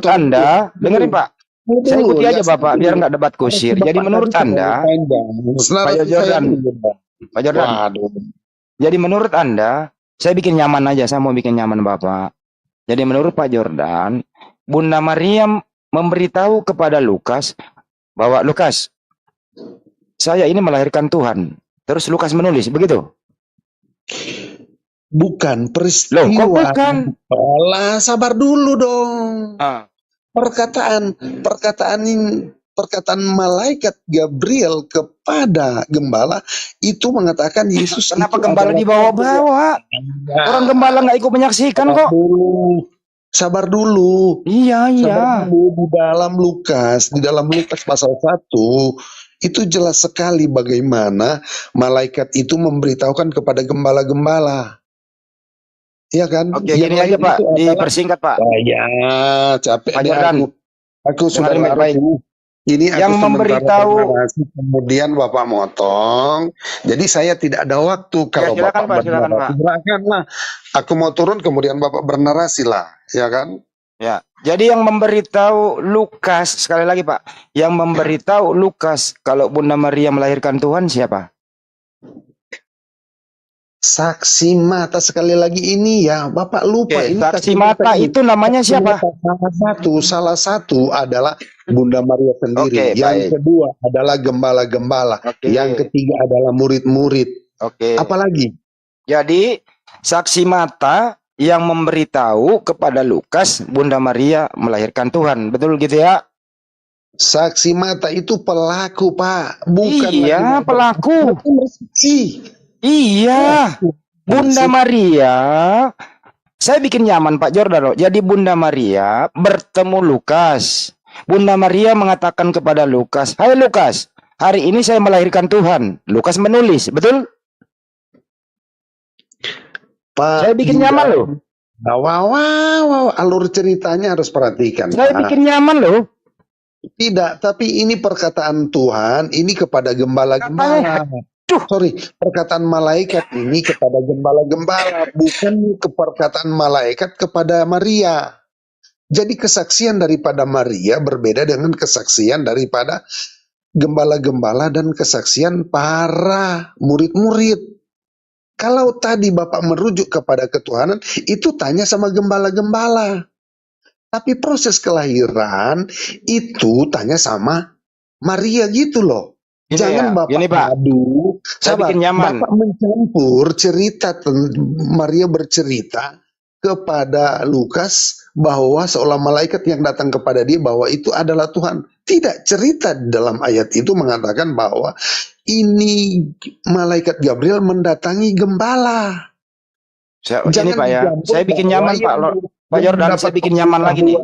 Anda, dengerin Pak. Saya ikuti aja Bapak, biar nggak debat kusir. Jadi menurut Anda, Pak Jordan, jadi menurut Anda, saya bikin nyaman aja, saya mau bikin nyaman Bapak. Jadi menurut Pak Jordan, Bunda Maria memberitahu kepada Lukas bahwa Lukas, saya ini melahirkan Tuhan. Terus Lukas menulis, begitu? Bukan peristiwa. Loh, kok bukan? Alah, sabar dulu dong. Perkataan malaikat Gabriel kepada gembala itu mengatakan Yesus. Kenapa gembala dibawa-bawa? Orang gembala nggak ikut menyaksikan kok. Sabar dulu. Iya. Sabar dulu. Di dalam Lukas pasal 1 itu jelas sekali bagaimana malaikat itu memberitahukan kepada gembala-gembala. Iya kan? Oke, gini aja Pak, dipersingkat Pak. Ya, capek Pak Jordan. Aku sudah baik. Ini yang memberitahu, kemudian Bapak motong. Jadi saya tidak ada waktu kalau silakan, Bapak silakan Pak. Silakanlah. Aku mau turun kemudian Bapak bernarasi lah, ya kan? Ya. Jadi yang memberitahu Lukas, sekali lagi Pak, yang memberitahu Lukas kalau Bunda Maria melahirkan Tuhan siapa? Saksi mata, sekali lagi ini ya, Bapak lupa. Ini saksi mata itu namanya siapa? Salah satu adalah Bunda Maria sendiri. Yang kedua adalah gembala-gembala. Yang ketiga adalah murid-murid. Apalagi? Jadi saksi mata yang memberitahu kepada Lukas Bunda Maria melahirkan Tuhan. Betul gitu ya? Saksi mata itu pelaku, Pak. Bukan. Iya, pelaku. Iya, Bunda Maria. Saya bikin nyaman Pak Jordan. Jadi Bunda Maria bertemu Lukas. Bunda Maria mengatakan kepada Lukas, "Hai Lukas, hari ini saya melahirkan Tuhan." Lukas menulis, betul? Pak, saya bikin nyaman loh. Wow, alur ceritanya harus perhatikan. Saya bikin nyaman loh. Tidak, tapi ini perkataan Tuhan, ini kepada gembala-gembala. Perkataan malaikat ini kepada gembala-gembala, bukan perkataan malaikat kepada Maria. Jadi kesaksian daripada Maria berbeda dengan kesaksian daripada gembala-gembala dan kesaksian para murid-murid. Kalau tadi Bapak merujuk kepada ketuhanan, itu tanya sama gembala-gembala. Tapi proses kelahiran itu tanya sama Maria gitu loh. Gini Jangan ya, Bapak gini, Pak. adu, Saya sabar, bikin nyaman. Bapak mencampur cerita Maria bercerita kepada Lukas bahwa seolah malaikat yang datang kepada dia bahwa itu adalah Tuhan. Tidak, cerita dalam ayat itu mengatakan bahwa ini malaikat Gabriel mendatangi gembala. Ini Pak ya, dicampur saya bikin bahwa nyaman Pak. Pak yang Jordan, saya mendapat bikin nyaman lagi nih.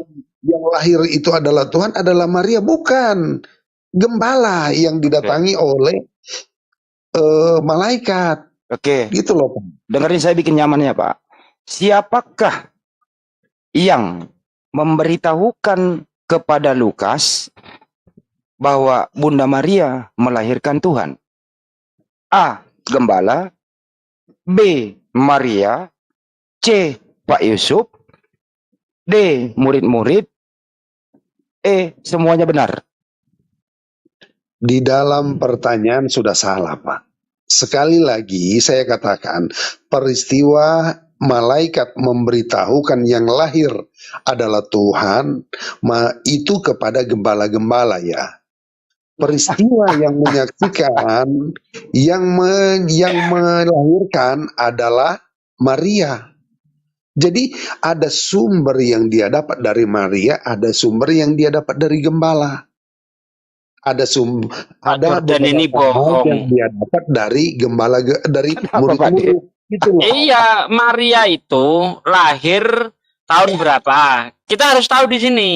yang lahir itu adalah Tuhan, adalah Maria, bukan gembala yang didatangi oleh malaikat. Oke, Gitu loh Pak. dengerin saya bikin nyaman ya Pak. Siapakah yang memberitahukan kepada Lukas bahwa Bunda Maria melahirkan Tuhan? A. Gembala, B. Maria, C. Pak Yusuf, D. Murid-murid, E. Semuanya benar. Di dalam pertanyaan sudah salah Pak. Sekali lagi saya katakan, peristiwa malaikat memberitahukan yang lahir adalah Tuhan, itu kepada gembala-gembala ya. Peristiwa yang menyaksikan, yang melahirkan adalah Maria. Jadi ada sumber yang dia dapat dari Maria, ada sumber yang dia dapat dari gembala. Ada Dan ini bohong. yang dia dapat dari gembala, dari Kenapa, Pak murid-murid. Gitu loh. Iya, Maria itu lahir tahun berapa? Kita harus tahu di sini.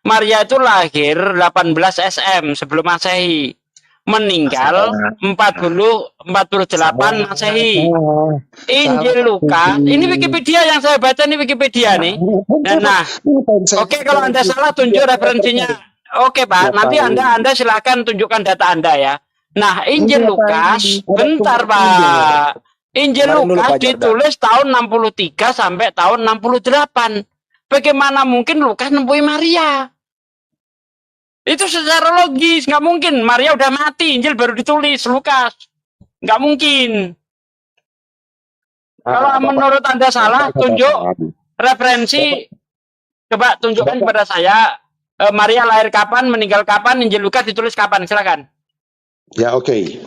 Maria itu lahir 18 SM sebelum Masehi. Meninggal 48 Masehi. Injil Lukas, ini Wikipedia yang saya baca, ini Wikipedia nih. Nah, oke, kalau Anda salah tunjuk referensinya. Oke Pak, nanti Anda silakan tunjukkan data Anda ya. Nah, Injil Lukas, bentar Pak. Injil Kemarin dulu, Lukas Pak Jordan. ditulis tahun 63 sampai tahun 68. Bagaimana mungkin Lukas nembui Maria? Itu secara logis, nggak mungkin. Maria udah mati, Injil baru ditulis Lukas. Nggak mungkin. Kalau menurut Anda salah, tunjuk referensi. Coba tunjukkan kepada saya. Maria lahir kapan, meninggal kapan, Injil Lukas ditulis kapan, silakan. Ya oke.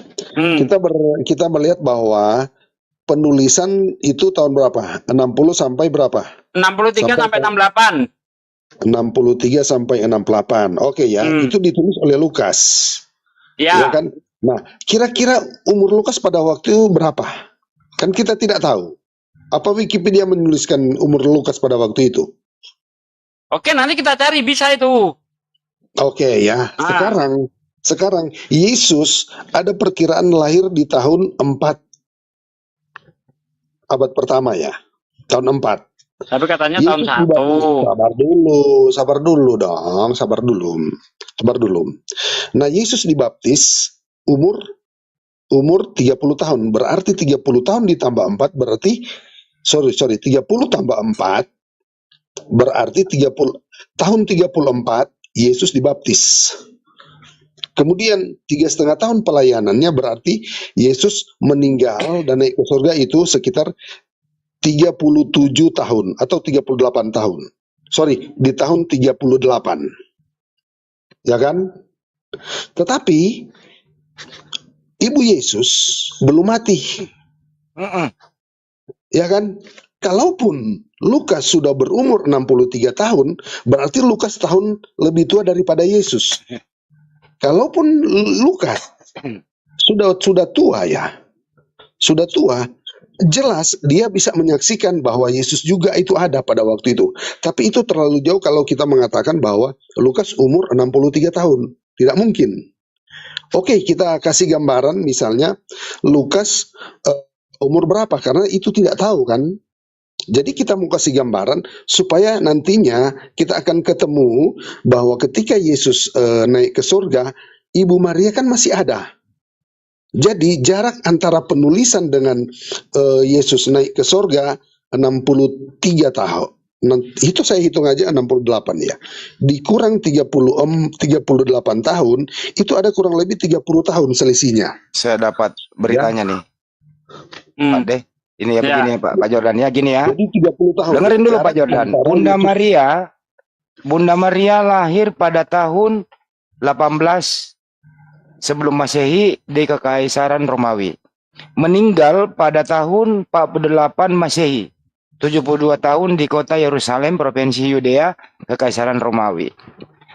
Kita melihat bahwa penulisan itu tahun berapa? 60 sampai berapa? 63 sampai 68. 63 sampai 68. Oke ya, itu ditulis oleh Lukas. Ya. Ya kan? Nah, kira-kira umur Lukas pada waktu itu berapa? Kan kita tidak tahu. Apa Wikipedia menuliskan umur Lukas pada waktu itu? Oke, nanti kita cari, bisa itu. Oke ya. Sekarang Yesus ada perkiraan lahir di tahun 4 abad pertama ya. Tahun 4. Tapi katanya Yesus tahun 1. Sabar dulu. Nah, Yesus dibaptis umur 30 tahun. Berarti 30 tahun ditambah 4 berarti 30 tambah 4 berarti 30 tahun 34 Yesus dibaptis. Kemudian 3,5 tahun pelayanannya berarti Yesus meninggal dan naik ke surga itu sekitar 37 tahun atau 38 tahun. Di tahun 38. Ya kan? Tetapi Ibu Yesus belum mati. Ya kan? Kalaupun Lukas sudah berumur 63 tahun, berarti Lukas tahun lebih tua daripada Yesus. Kalaupun Lukas sudah tua ya, jelas dia bisa menyaksikan bahwa Yesus juga itu ada pada waktu itu. Tapi itu terlalu jauh kalau kita mengatakan bahwa Lukas umur 63 tahun. Tidak mungkin. Oke, kita kasih gambaran misalnya Lukas umur berapa, karena itu tidak tahu kan. Jadi kita mau kasih gambaran supaya nantinya kita akan ketemu bahwa ketika Yesus naik ke surga, Ibu Maria kan masih ada. Jadi jarak antara penulisan dengan Yesus naik ke surga 63 tahun. Itu saya hitung aja 68 ya. Dikurang 38 tahun, itu ada kurang lebih 30 tahun selisihnya. Saya dapat beritanya nih. Pak deh. Ini ya Ya. begini ya Pak Jordan ya, gini ya. Jadi 30 tahun. Dengerin dulu Pak Sekarang Jordan. antara Bunda Maria lahir pada tahun 18 sebelum Masehi di Kekaisaran Romawi. Meninggal pada tahun 48 Masehi. 72 tahun di kota Yerusalem, Provinsi Yudea, Kekaisaran Romawi.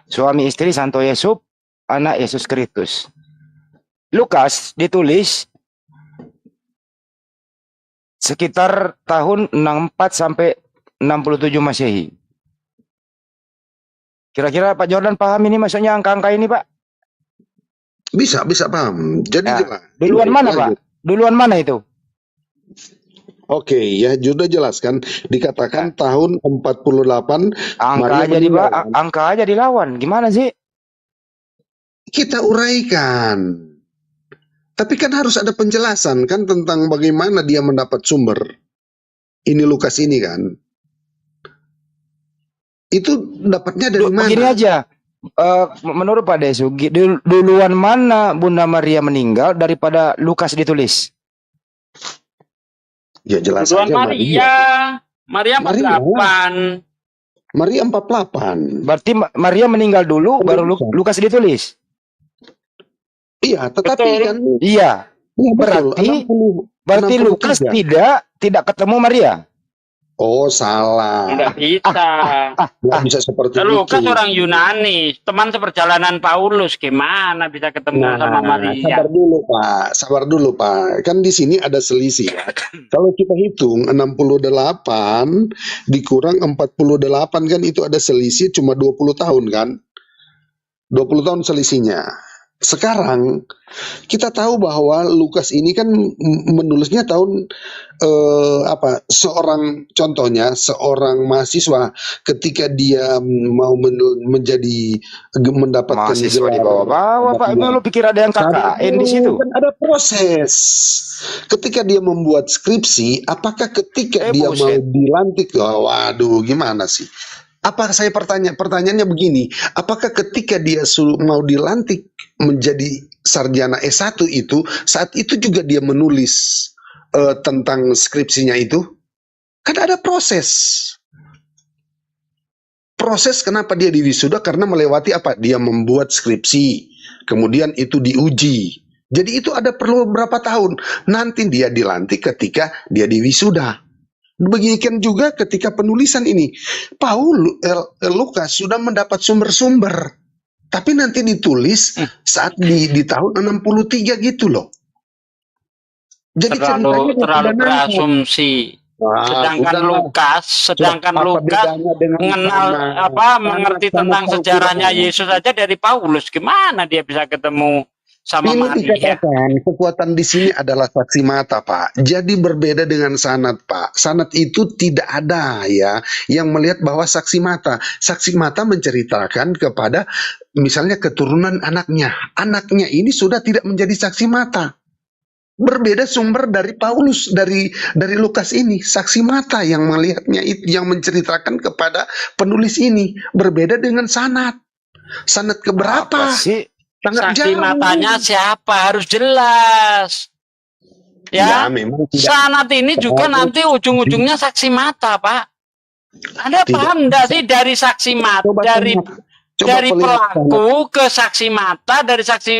Suami istri Santo Yesus, anak Yesus Kristus. Lukas ditulis sekitar tahun 64 sampai 67 Masehi. Kira-kira Pak Jordan paham ini maksudnya angka-angka ini, Pak? bisa paham. Jadi Ya. jelas. Duluan mana, Lanjut. Pak? Duluan mana itu? Oke, ya sudah jelaskan. Dikatakan tahun 48 Angka Maria aja di meninggal. angka aja dilawan. Gimana sih? Kita uraikan. Tapi kan harus ada penjelasan kan tentang bagaimana dia mendapat sumber. Ini Lukas ini kan. Itu dapatnya dari mana? Begini aja. Menurut Pak Desu, duluan mana Bunda Maria meninggal daripada Lukas ditulis? Ya jelas Duluan saja Maria 48. Maria 48. Berarti Maria meninggal dulu baru Lukas ditulis. Iya, tetapi Betul. kan Iya. iya, betul. Berarti 63. Lukas tidak ketemu Maria. Oh, salah. Enggak bisa. Nggak bisa seperti Lukas itu. orang Yunani, teman seperjalanan Paulus, gimana bisa ketemu sama Maria? Sabar dulu Pak. Kan di sini ada selisih ya. Kalau kita hitung 68 dikurang 48 kan itu ada selisih cuma 20 tahun kan. 20 tahun selisihnya. Sekarang kita tahu bahwa Lukas ini kan menulisnya tahun contohnya seorang mahasiswa ketika dia mau mendapatkan Mahasiswa di gelar. bawah-bawah, Pak. Lu pikir ada yang KKN di situ? Kan ada proses. Ketika dia membuat skripsi, apakah ketika dia mau buset. dilantik? Oh, waduh, gimana sih? Apa saya pertanyaannya begini, apakah ketika dia mau dilantik menjadi sarjana S1 itu, saat itu juga dia menulis tentang skripsinya itu? Kan ada proses. Proses kenapa dia diwisuda? Karena melewati apa? Dia membuat skripsi, kemudian itu diuji. Jadi itu ada perlu berapa tahun. Nanti dia dilantik ketika dia diwisuda. Demikian juga ketika penulisan ini. Lukas sudah mendapat sumber-sumber. Tapi nanti ditulis saat di tahun 63 gitu loh. Jadi Terlalu berasumsi. Sedangkan Lukas mengenal mengerti tentang sejarahnya Yesus saja dari Paulus. Gimana dia bisa ketemu sama ini Maria? dikatakan kekuatan di sini adalah saksi mata, Pak. Jadi berbeda dengan sanad, Pak. Sanad itu tidak ada ya yang melihat bahwa saksi mata. Saksi mata menceritakan kepada misalnya keturunan anaknya. Anaknya ini sudah tidak menjadi saksi mata. Berbeda sumber dari Paulus, dari Lukas ini, saksi mata yang melihatnya itu, yang menceritakan kepada penulis ini. Berbeda dengan sanad. Sanad keberapa? Apa sih? Sangat Saksi jauh. matanya siapa? Harus jelas. Ya, memang tidak. sanad ini juga nanti ujung-ujungnya saksi mata, Pak. Anda Tidak. paham enggak sih dari saksi mata, dari perlihatkan. pelaku ke saksi mata, dari saksi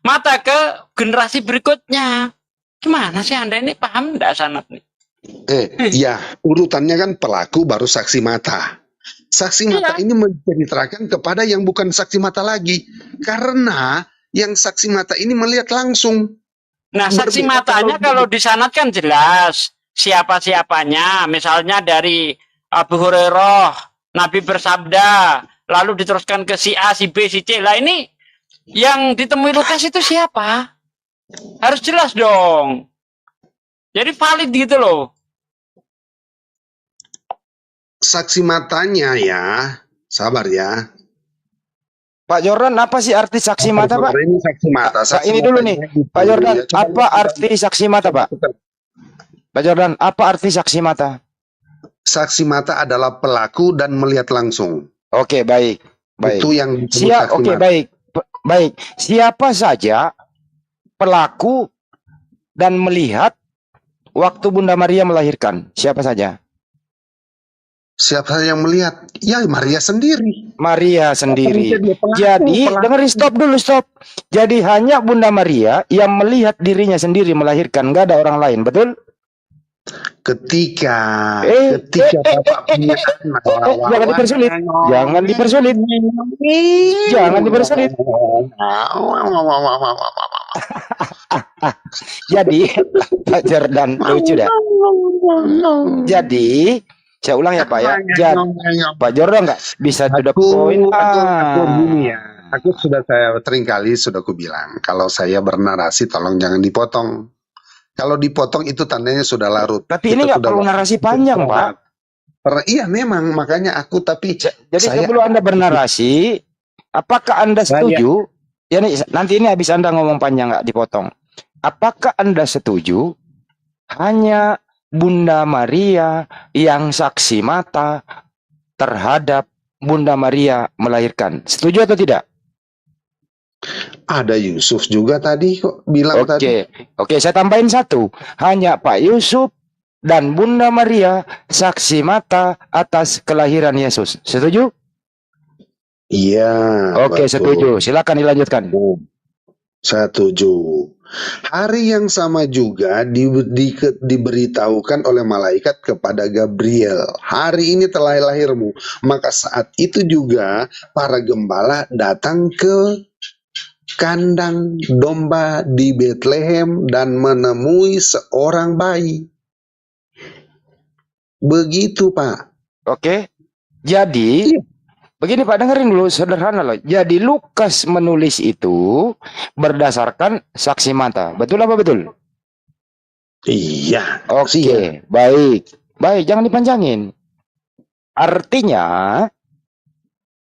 mata ke generasi berikutnya? Gimana sih Anda ini paham enggak sanad nih? Ya, urutannya kan pelaku baru saksi mata. Saksi mata ini menceritakan kepada yang bukan saksi mata lagi. Karena yang saksi mata ini melihat langsung. Nah, saksi matanya kalau disanadkan jelas siapa-siapanya. Misalnya dari Abu Hurairah, Nabi bersabda, lalu diteruskan ke si A, si B, si C. Lah ini yang ditemui Lukas itu siapa? Harus jelas dong. Jadi valid gitu loh. Saksi matanya ya, sabar ya. Pak Jordan, apa sih arti saksi mata, Pak? Ini saksi mata. Pak, ini dulu nih, Pak Jordan, apa arti saksi mata, Pak? Pak Jordan, apa arti saksi mata? Saksi mata adalah pelaku dan melihat langsung. Oke, baik. Itu yang disebut saksi Oke, mata. baik. Siapa saja pelaku dan melihat waktu Bunda Maria melahirkan? Siapa saja? Siapa yang melihat? Ya Maria sendiri. Maria sendiri. Dia pelaku, Jadi, pelaku. dengerin, stop dulu, stop. Jadi hanya Bunda Maria yang melihat dirinya sendiri melahirkan, nggak ada orang lain, betul? Ketika Bapak punya anak. Jangan dipersulit. Jangan dipersulit. Jangan dipersulit. Jadi, Pak Jordan, lucu dah. Jadi, saya ulang ya Pak ya. Jadi, Pak Jordan nggak bisa to the point. Aku gini ya. Aku sudah seringkali sudah aku bilang, kalau saya bernarasi tolong jangan dipotong. Kalau dipotong itu tandanya sudah larut. Tapi ini nggak perlu narasi panjang, Pak. Iya memang, makanya aku tapi Jadi sebelum Anda bernarasi, apakah Anda setuju? Ya nih, nanti ini habis Anda ngomong panjang nggak dipotong. Apakah Anda setuju hanya Bunda Maria yang saksi mata terhadap Bunda Maria melahirkan? Setuju atau tidak? ada Yusuf juga tadi kok bilang tadi. Oke, saya tambahin satu. Hanya Pak Yusuf dan Bunda Maria saksi mata atas kelahiran Yesus. Setuju? Iya. Oke, betul. setuju. Silakan dilanjutkan. Setuju. Hari yang sama juga diberitahukan oleh malaikat kepada Gabriel. Hari ini telah lahirmu. Maka saat itu juga para gembala datang ke kandang domba di Bethlehem dan menemui seorang bayi. Begitu, Pak. Oke. Jadi, begini Pak, dengerin dulu, sederhana loh. Jadi Lukas menulis itu berdasarkan saksi mata. Betul apa betul? Iya. Oke, baik. Baik, jangan dipanjangin. Artinya,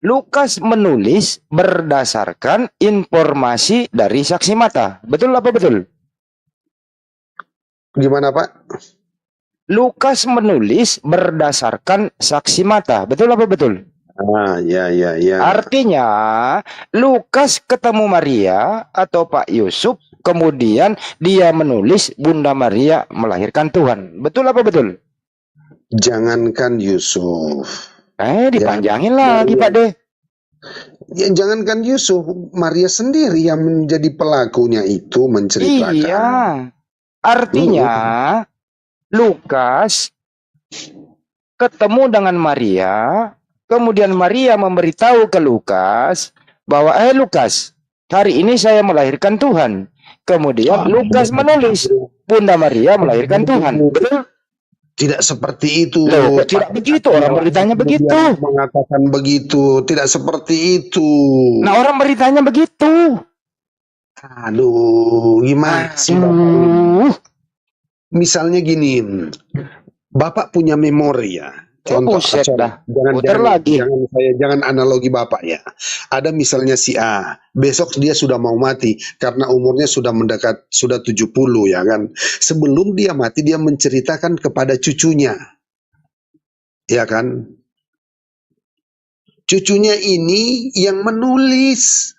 Lukas menulis berdasarkan informasi dari saksi mata. Betul apa betul? Gimana, Pak? Lukas menulis berdasarkan saksi mata. Betul apa betul? Ah, ya. Artinya, Lukas ketemu Maria atau Pak Yusuf, kemudian dia menulis Bunda Maria melahirkan Tuhan. Betul apa betul? Jangankan Yusuf. Dipanjangin lagi Pak deh. Ya, jangankan Yusuf, Maria sendiri yang menjadi pelakunya itu menceritakan. Iya. Artinya, Lukas ketemu dengan Maria, kemudian Maria memberitahu ke Lukas bahwa Lukas, hari ini saya melahirkan Tuhan. Kemudian Lukas menulis Bunda Maria melahirkan Tuhan. Betul? Tidak seperti itu. Loh, tidak begitu, orang beritanya begitu. Mengatakan begitu, tidak seperti itu. Nah, orang beritanya begitu. Aduh, gimana sih Bapak ini? Misalnya gini, Bapak punya memori ya. Contoh, jangan analogi Bapak ya. Ada misalnya si A, besok dia sudah mau mati karena umurnya sudah mendekat, sudah 70 ya kan. Sebelum dia mati dia menceritakan kepada cucunya. Ya kan? Cucunya ini yang menulis.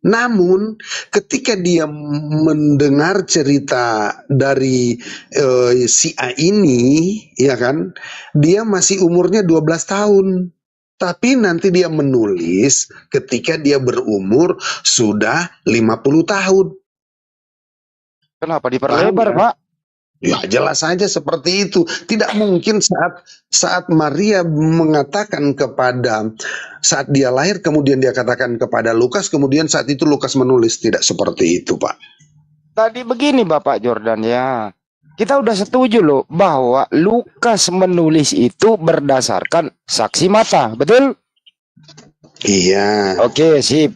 Namun ketika dia mendengar cerita dari si A ini, ya kan, dia masih umurnya 12 tahun. Tapi nanti dia menulis ketika dia berumur sudah 50 tahun. Kenapa diperlebar, Pak? Ya jelas saja seperti itu. Tidak mungkin saat Maria mengatakan kepada, saat dia lahir kemudian dia katakan kepada Lukas, kemudian saat itu Lukas menulis. Tidak seperti itu, Pak. Tadi begini Bapak Jordan ya. Kita udah setuju loh bahwa Lukas menulis itu berdasarkan saksi mata. Betul? Iya. Oke, sip.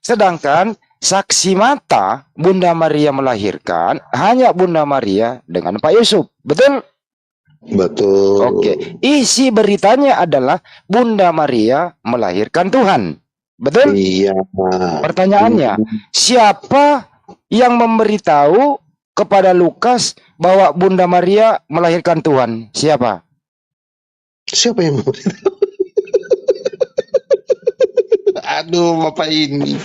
Sedangkan saksi mata Bunda Maria melahirkan hanya Bunda Maria dengan Pak Yusuf. Betul? Betul. Oke. Isi beritanya adalah Bunda Maria melahirkan Tuhan. Betul? Iya. Pertanyaannya, siapa yang memberitahu kepada Lukas bahwa Bunda Maria melahirkan Tuhan? Siapa? Siapa yang memberitahu? Aduh, Bapak ini.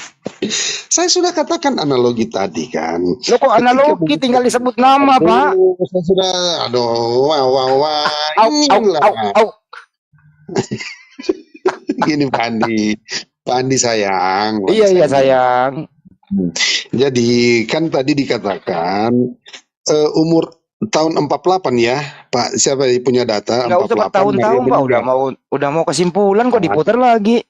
Saya sudah katakan analogi tadi kan. Lo kok analogi tinggal disebut nama, Pak? Saya sudah, aduh, wah. Au, au, au, au. Gini Pak Andi. Pak Andi sayang. Iya, sayang. Jadi kan tadi dikatakan umur tahun 48 ya, Pak. Siapa yang punya data? Nggak usah bertahun-tahun, Pak. Udah mau kesimpulan kok diputar lagi.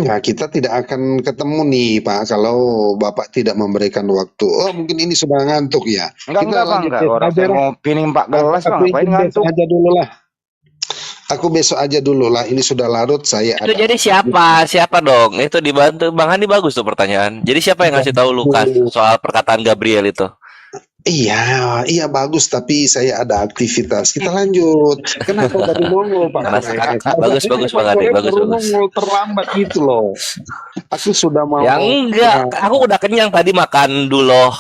Ya kita tidak akan ketemu nih Pak kalau Bapak tidak memberikan waktu. Oh mungkin ini sudah ngantuk ya. Enggak, orang saya ngopi nih 4 gelas, Bang. Ngapain ngantuk? Aja dulu lah. Aku besok aja dulu lah. Ini sudah larut saya. Itu jadi siapa dong? Itu dibantu Bang Andi, bagus tuh pertanyaan. Jadi siapa yang ngasih tahu Lukas soal perkataan Gabriel itu? Iya bagus, tapi saya ada aktivitas. Kita lanjut. Kenapa tadi nongol Pak? Bagus Bang Andi, bagus. Nongol terlambat gitu loh. Aku sudah mau. Yang enggak, aku udah kenyang tadi makan dulu